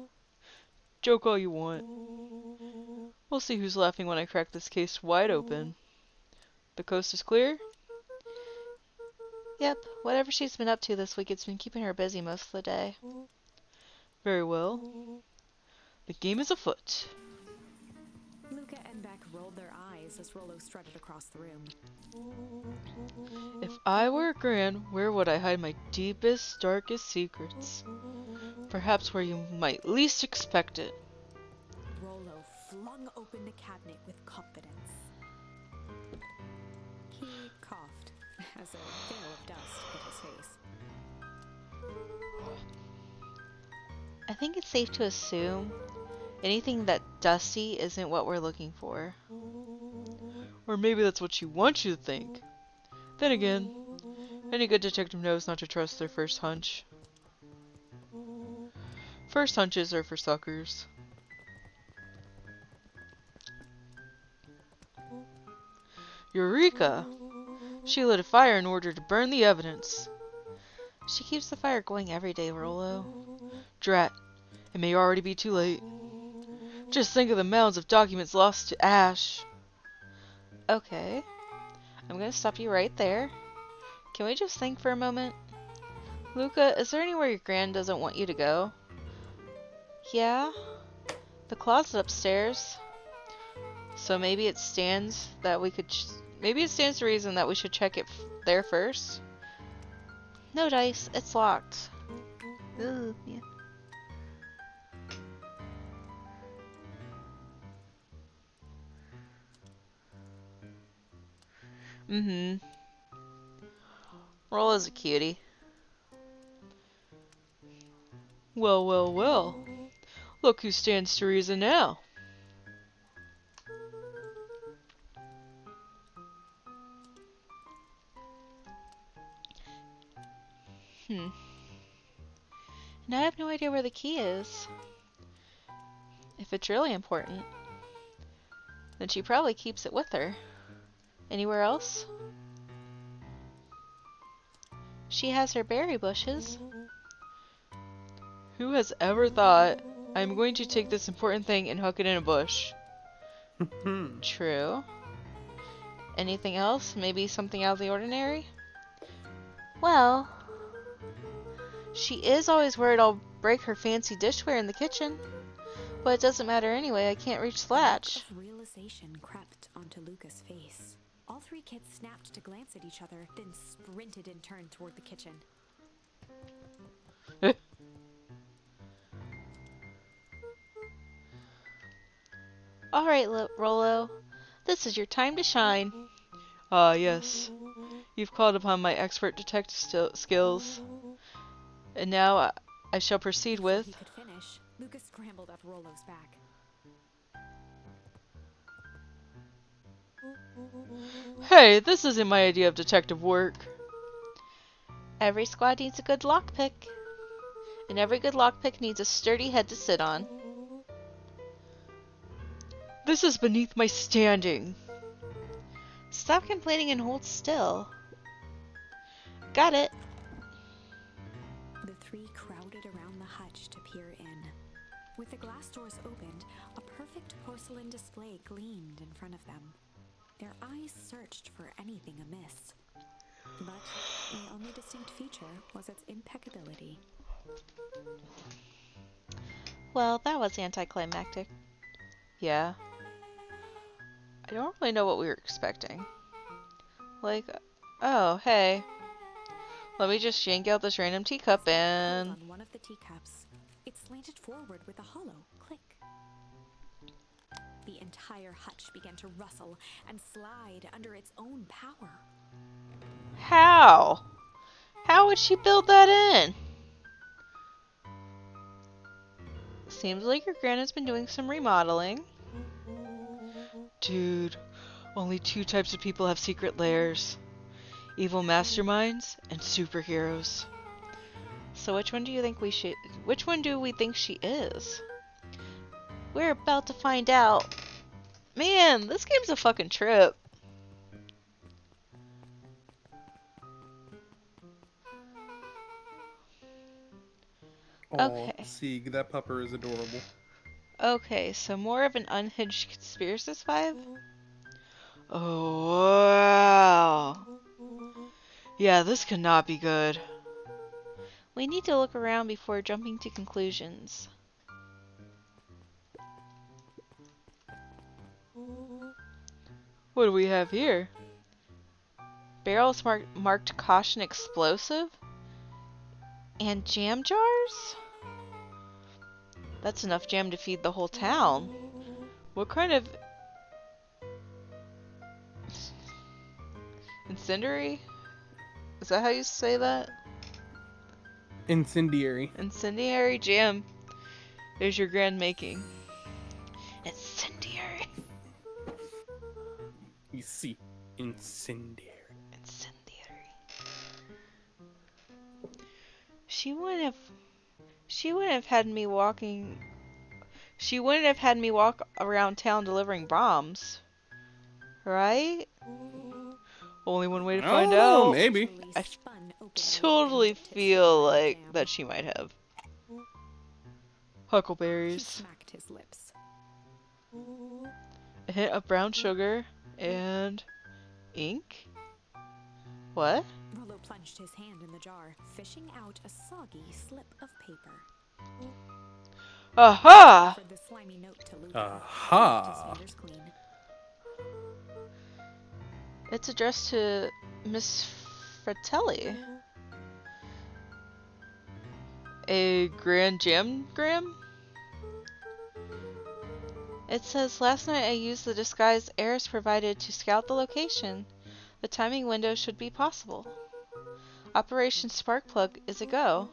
Joke all you want. We'll see who's laughing when I crack this case wide open. The coast is clear? Yep, whatever she's been up to this week, it's been keeping her busy most of the day. Very well. The game is afoot. Luca and Beck rolled their eyes as Rolo strutted across the room. If I were a Gran, where would I hide my deepest, darkest secrets? Perhaps where you might least expect it. Rolo flung open the cabinet with confidence. He coughed as a veil of dust hit his face. I think it's safe to assume anything that dusty isn't what we're looking for. Or maybe that's what she wants you to think. Then again, any good detective knows not to trust their first hunch. First hunches are for suckers. Eureka! She lit a fire in order to burn the evidence. She keeps the fire going every day, Rolo. Drat, it may already be too late. Just think of the mounds of documents lost to ash. Okay, I'm gonna stop you right there. Can we just think for a moment? Luca, is there anywhere your Gran doesn't want you to go? Yeah? The closet upstairs. So maybe it stands that we could... maybe it stands to reason that we should check it there first? No dice, it's locked. Ooh, yeah. Mm-hmm. Rolo's a cutie. Well, well, well. Look who stands to reason now. And I have no idea where the key is. If it's really important, then she probably keeps it with her. Anywhere else? She has her berry bushes. Who has ever thought, I'm going to take this important thing and hook it in a bush? True. Anything else? Maybe something out of the ordinary? Well, she is always worried I'll break her fancy dishware in the kitchen. But it doesn't matter anyway, I can't reach the latch. Realization crept onto Luca's face. All three kids snapped to glance at each other, then sprinted and turned toward the kitchen. Alright, Rolo. This is your time to shine. Ah, yes. You've called upon my expert detective skills. And now I shall proceed with... Before he could finish, Luca scrambled up Rolo's back. Hey, this isn't my idea of detective work. Every squad needs a good lockpick. And every good lockpick needs a sturdy head to sit on. This is beneath my standing. Stop complaining and hold still. Got it. The three crowded around the hutch to peer in. With the glass doors opened, a perfect porcelain display gleamed in front of them. Their eyes searched for anything amiss. But the only distinct feature was its impeccability. Well, that was anticlimactic. Yeah. I don't really know what we were expecting. Like, oh, hey. Let me just yank out this random teacup and... On one of the teacups, it slanted forward with a hollow click. The entire hutch began to rustle and slide under its own power. How? How would she build that in? Seems like your Gran has been doing some remodeling. Dude, only two types of people have secret lairs. Evil masterminds and superheroes. So which one do we think she is? We're about to find out. Man, this game's a fucking trip. Oh, Okay. Sieg, that pupper is adorable. Okay, so more of an unhinged conspiracist vibe? Oh, wow. Yeah, this cannot be good. We need to look around before jumping to conclusions. What do we have here? Barrels marked caution explosive? And jam jars? That's enough jam to feed the whole town. What kind of incendiary? Is that how you say that? Incendiary. Incendiary jam is your grand making. Incendiary. You see, incendiary. Incendiary. She wouldn't have had me walking. She wouldn't have had me walk around town delivering bombs, right? Only one way to find out. Maybe. I totally feel like that she might have. He Huckleberries. smacked his lips. A hint of brown sugar and ink? What? Rolo plunged his hand in the jar, fishing out a soggy slip of paper. Aha! For the slimy note to Luca. Aha. His fingers clean. It's addressed to Miss Fratelli. A grand jamgram? It says, last night I used the disguise Eris provided to scout the location. The timing window should be possible. Operation Sparkplug is a go.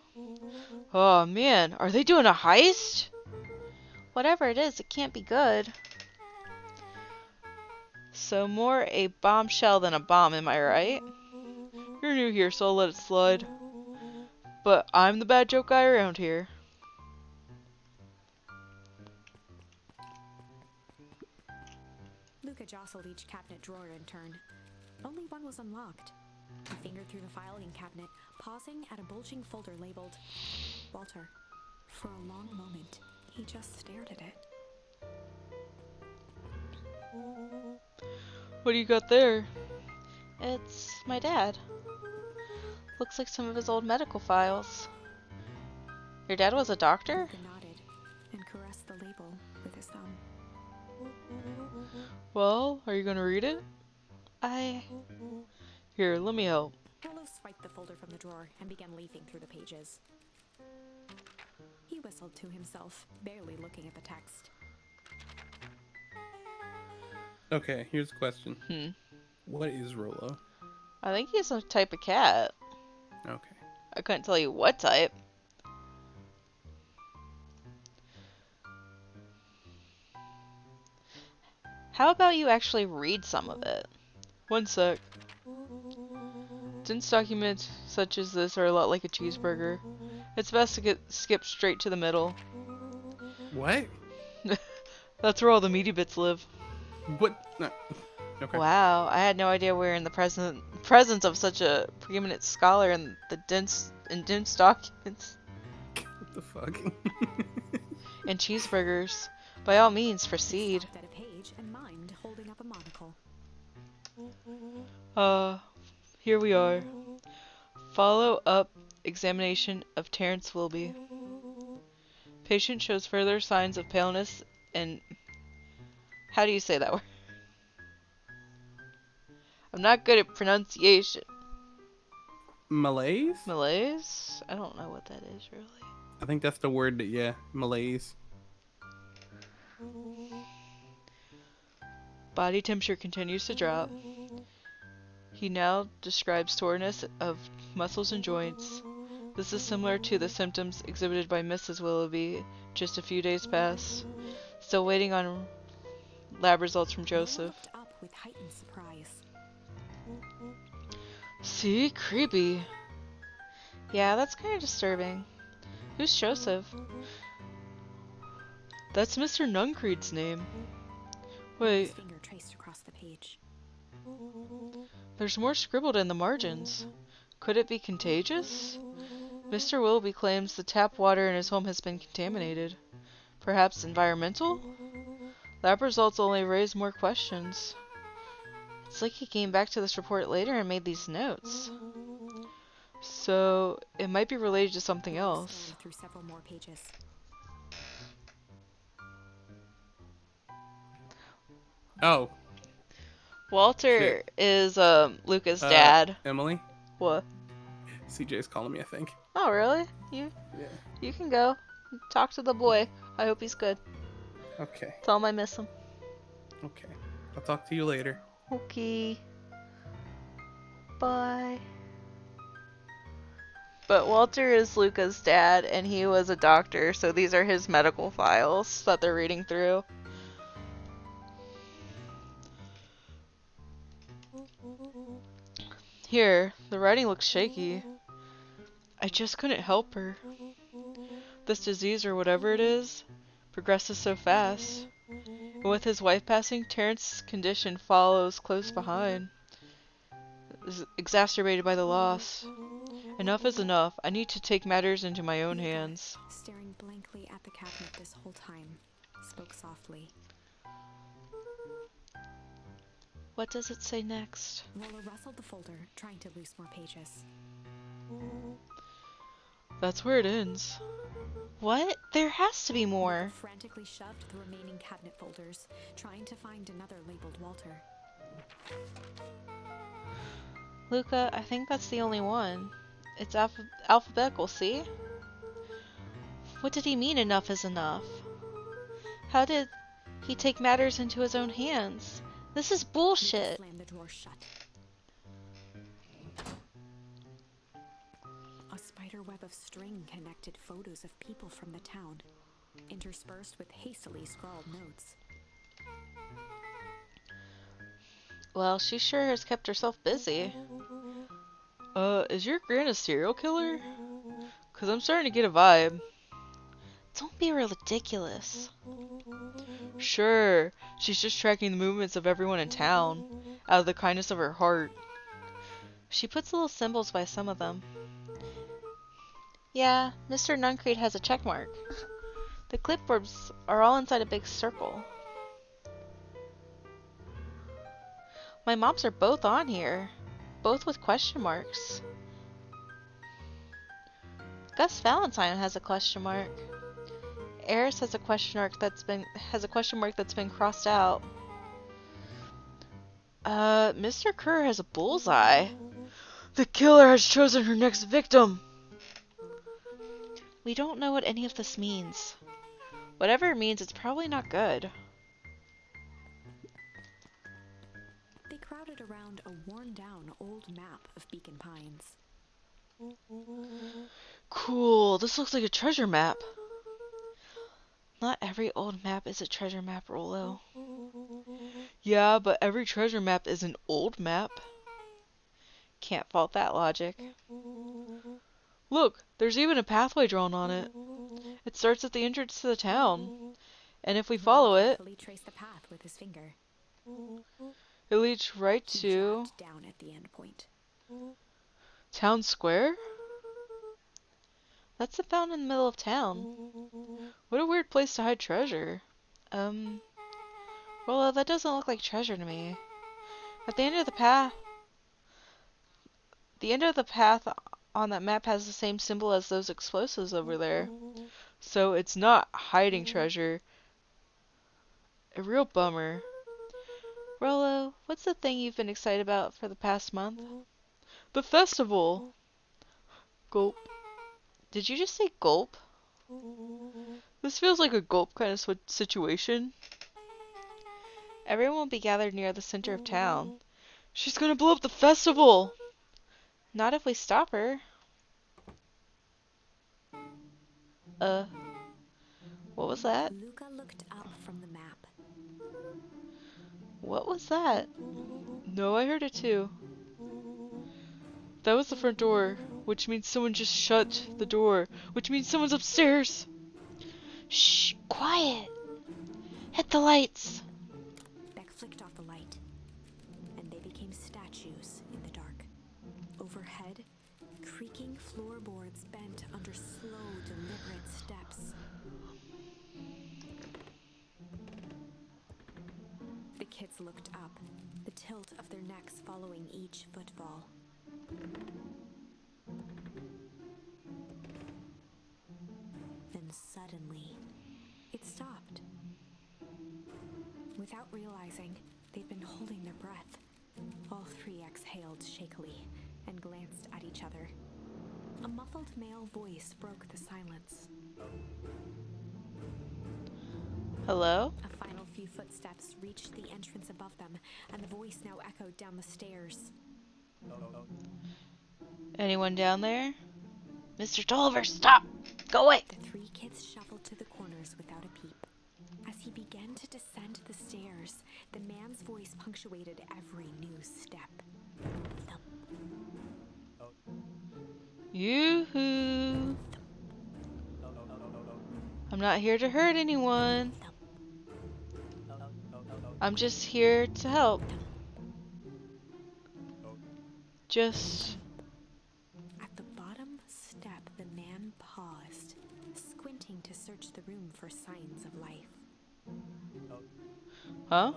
Oh man, are they doing a heist? Whatever it is, it can't be good. So more a bombshell than a bomb, am I right? You're new here, so I'll let it slide. But I'm the bad joke guy around here. Luca jostled each cabinet drawer in turn. Only one was unlocked. He fingered through the filing cabinet, pausing at a bulging folder labeled Walter. For a long moment, he just stared at it. What do you got there? It's my dad. Looks like some of his old medical files. Your dad was a doctor? Luca nodded and caressed the label with his thumb. Well, are you gonna read it? Here, let me help. Rolo swiped the folder from the drawer and began leafing through the pages. He whistled to himself, barely looking at the text. Okay, here's a question. What is Rolo? I think he's some type of cat. Okay. I couldn't tell you what type. How about you actually read some of it? One sec. Dense documents such as this are a lot like a cheeseburger. It's best to get skipped straight to the middle. What? That's where all the meaty bits live. What? No. Okay. Wow, I had no idea we're in the presence of such a preeminent scholar in dense documents. What the fuck? And cheeseburgers. By all means, proceed. Stopped at a page and mimed, holding up a monocle. Here we are. Follow-up examination of Terrence Wilby. Patient shows further signs of paleness and... How do you say that word? I'm not good at pronunciation. Malaise? Malaise? I don't know what that is, really. I think that's the word that, yeah, malaise. Body temperature continues to drop. He now describes soreness of muscles and joints. This is similar to the symptoms exhibited by Mrs. Willoughby just a few days past. Still waiting on lab results from Joseph. Looked up with heightened surprise. See? Creepy. Yeah, that's kind of disturbing. Who's Joseph? That's Mr. Nuncreed's name. Wait, His finger traced across the page. there's more scribbled in the margins. Could it be contagious? Mr. Willoughby claims the tap water in his home has been contaminated. Perhaps environmental? Lab results only raise more questions. It's like he came back to this report later and made these notes. So, it might be related to something else. Through several more pages. Oh, Walter shit. is Luca's dad. Emily? What? CJ's calling me, I think. Oh, really? Yeah. You can go. Talk to the boy. I hope he's good. Okay. Tell him I miss him. Okay. I'll talk to you later. Okay. Bye. But Walter is Luca's dad, and he was a doctor, so these are his medical files that they're reading through. Here, the writing looks shaky. I just couldn't help her. This disease, or whatever it is, progresses so fast. And with his wife passing, Terrence's condition follows close behind, exacerbated by the loss. Enough is enough. I need to take matters into my own hands. Staring blankly at the cabinet this whole time, spoke softly. What does it say next? Rolo rustled the folder, trying to loose more pages. That's where it ends. What? There has to be more. Frantically shoved the remaining cabinet folders, trying to find another labeled Walter. Luca, I think that's the only one. It's alphabetical, see? What did he mean enough is enough? How did he take matters into his own hands? This is bullshit. Slammed the drawer shut. A spider web of string connected photos of people from the town, interspersed with hastily scrawled notes. Well, she sure has kept herself busy. Is your gran a serial killer? 'Cause I'm starting to get a vibe. Don't be ridiculous. Sure, she's just tracking the movements of everyone in town, out of the kindness of her heart. She puts little symbols by some of them. Yeah, Mr. Nuncreed has a check mark. The clipboards are all inside a big circle. My mom's are both on here, both with question marks. Gus Valentine has a question mark. Eris has a question mark that's been crossed out. Mr. Kerr has a bullseye. The killer has chosen her next victim. We don't know what any of this means. Whatever it means, it's probably not good. They crowded around a worn-down old map of Beacon Pines. Cool, this looks like a treasure map. Not every old map is a treasure map, Rolo. Yeah, but every treasure map is an old map. Can't fault that logic. Look, there's even a pathway drawn on it. It starts at the entrance to the town. And if we follow it, Carefully traced the path with his finger. it leads right He to dropped down at the end point. Town Square? That's the fountain in the middle of town. What a weird place to hide treasure. Rolo, that doesn't look like treasure to me. At the end of the path on that map has the same symbol as those explosives over there. So it's not hiding treasure. A real bummer. Rolo, what's the thing you've been excited about for the past month? The festival! Gulp. Did you just say gulp? This feels like a gulp kind of situation. Everyone will be gathered near the center of town. She's gonna blow up the festival! Not if we stop her. What was that? Luca looked up from the map. What was that? No, I heard it too. That was the front door, which means someone just shut the door, which means someone's upstairs. Shh, quiet. Hit the lights. Beck flicked off the light, and they became statues in the dark. Overhead, creaking floorboards bent under slow, deliberate steps. kids looked up, the tilt of their necks following each footfall. Then suddenly, it stopped. Without realizing, they'd been holding their breath. All three exhaled shakily and glanced at each other. A muffled male voice broke the silence. Hello? A final few footsteps reached the entrance above them, and the voice now echoed down the stairs. Anyone down there? Mr. Tolliver, stop! Go away! The three kids shuffled to the corners without a peep. As he began to descend the stairs, the man's voice punctuated every new step. Thump, Yoo-hoo! I'm not here to hurt anyone. I'm just here to help. Just... At the bottom step, the man paused, squinting to search the room for signs of life. Huh?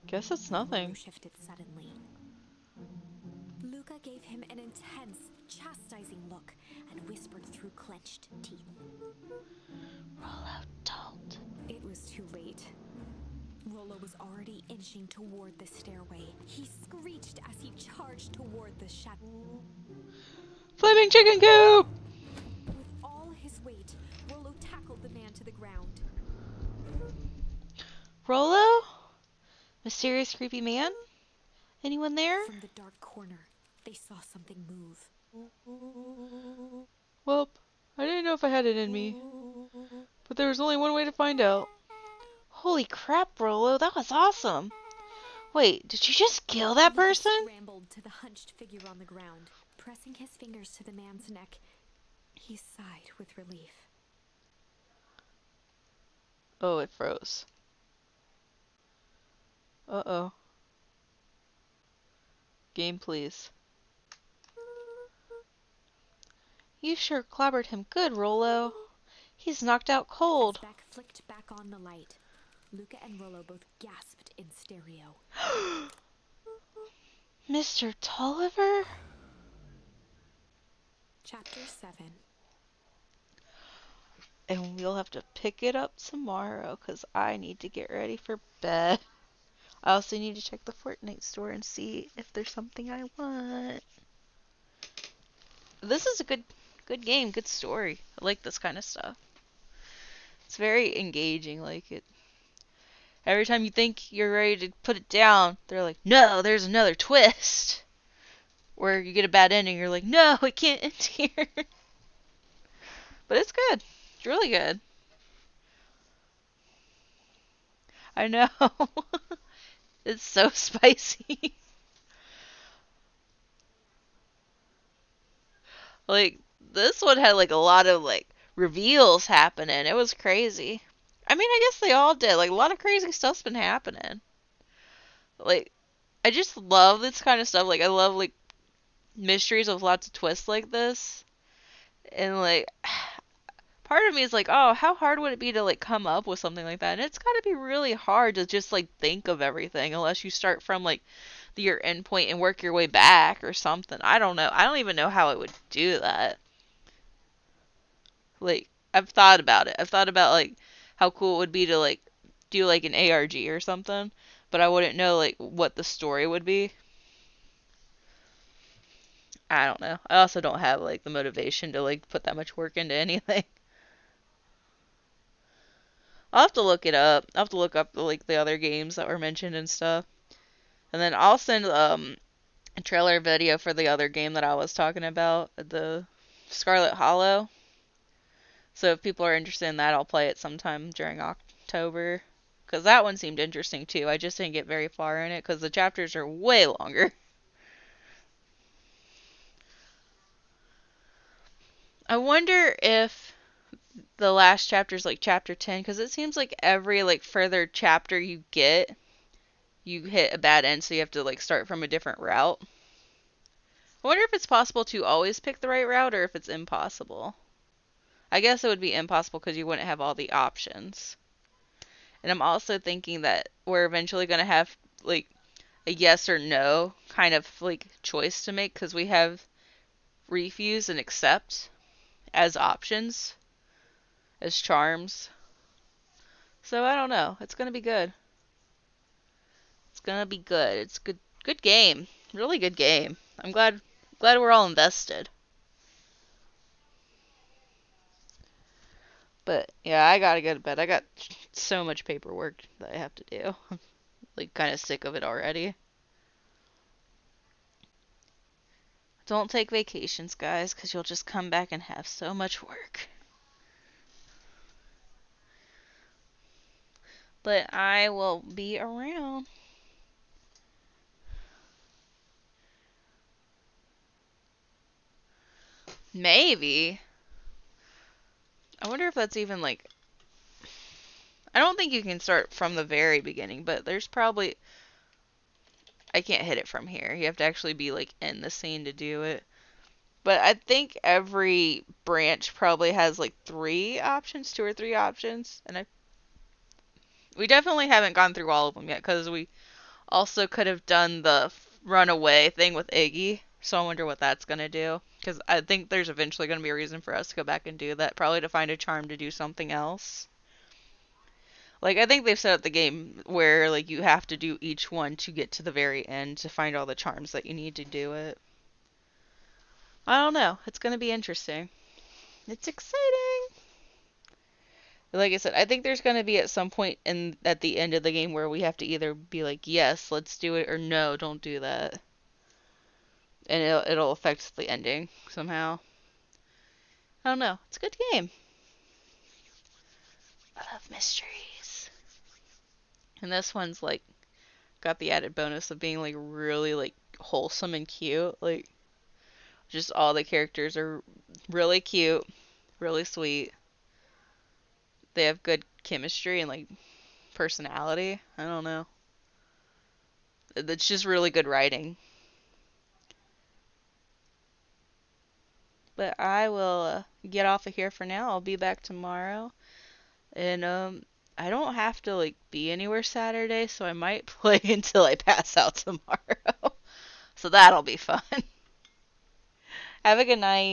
Guess it's Rolo nothing. shifted suddenly. Luca gave him an intense, chastising look and whispered through clenched teeth. Rolo, don't. It was too late. Rolo was already inching toward the stairway. He screeched as he charged toward the shadow. Flaming chicken coop! With all his weight, Rolo tackled the man to the ground. Rolo? Mysterious creepy man? Anyone there? From the dark corner, they saw something move. Well, I didn't know if I had it in me. But there was only one way to find out. Holy crap, Rolo, that was awesome! Wait, did you just kill that Luca person? scrambled to the hunched figure on the ground. Pressing his fingers to the man's neck, he sighed with relief. Oh, it froze. Uh-oh. Game, please. You sure clobbered him good, Rolo. He's knocked out cold. As Beck flicked back on the light, Luca and Rolo both gasped in stereo. Mr. Tolliver? Chapter 7. And we'll have to pick it up tomorrow, because I need to get ready for bed. I also need to check the Fortnite store and see if there's something I want. This is a good game, good story. I like this kind of stuff. It's very engaging, like it. Every time you think you're ready to put it down, they're like, no, there's another twist. Where you get a bad ending, you're like, no, it can't end here. But it's good. It's really good. I know. It's so spicy. Like, this one had like a lot of like reveals happening. It was crazy. I mean, I guess they all did. Like, a lot of crazy stuff's been happening. Like, I just love this kind of stuff. Like, I love like mysteries with lots of twists like this. And like, part of me is like, oh, how hard would it be to like come up with something like that? And it's got to be really hard to just like think of everything unless you start from like your end point and work your way back or something. I don't know. I don't even know how I would do that. Like, I've thought about it. I've thought about like how cool it would be to like do like an ARG or something, but I wouldn't know like what the story would be. I don't know. I also don't have like the motivation to like put that much work into anything. I'll have to look it up. I'll have to look up like the other games that were mentioned and stuff. And then I'll send a trailer video for the other game that I was talking about, the Scarlet Hollow. So if people are interested in that, I'll play it sometime during October. Because that one seemed interesting too. I just didn't get very far in it because the chapters are way longer. I wonder if the last chapter is like chapter 10, because it seems like every like further chapter you get, you hit a bad end, so you have to like start from a different route. I wonder if it's possible to always pick the right route or if it's impossible. I guess it would be impossible because you wouldn't have all the options. And I'm also thinking that we're eventually going to have like a yes or no kind of like choice to make because we have refuse and accept as options, as charms. So I don't know. It's going to be good. It's going to be good. It's good game. Really good game. I'm glad we're all invested. But yeah, I gotta go to bed. I got so much paperwork that I have to do. Like, kind of sick of it already. Don't take vacations, guys, because you'll just come back and have so much work. But I will be around. Maybe. I wonder if that's even like. I don't think you can start from the very beginning, but there's probably. I can't hit it from here. You have to actually be like in the scene to do it. But I think every branch probably has like 3 options, 2 or 3 options, and we definitely haven't gone through all of them yet because we also could have done the runaway thing with Iggy. So I wonder what that's gonna do because I think there's eventually gonna be a reason for us to go back and do that, probably to find a charm to do something else. Like I think they've set up the game where like you have to do each one to get to the very end to find all the charms that you need to do it. I don't know. It's gonna be interesting. It's exciting. Like I said, I think there's gonna be at some point in at the end of the game where we have to either be like, yes, let's do it, or no, don't do that, and it'll affect the ending somehow. I don't know. It's a good game. I love mysteries, and this one's like got the added bonus of being like really like wholesome and cute. Like just all the characters are really cute, really sweet. They have good chemistry and like personality. I don't know. It's just really good writing. But I will get off of here for now. I'll be back tomorrow. And I don't have to like be anywhere Saturday, so I might play until I pass out tomorrow. So that'll be fun. Have a good night.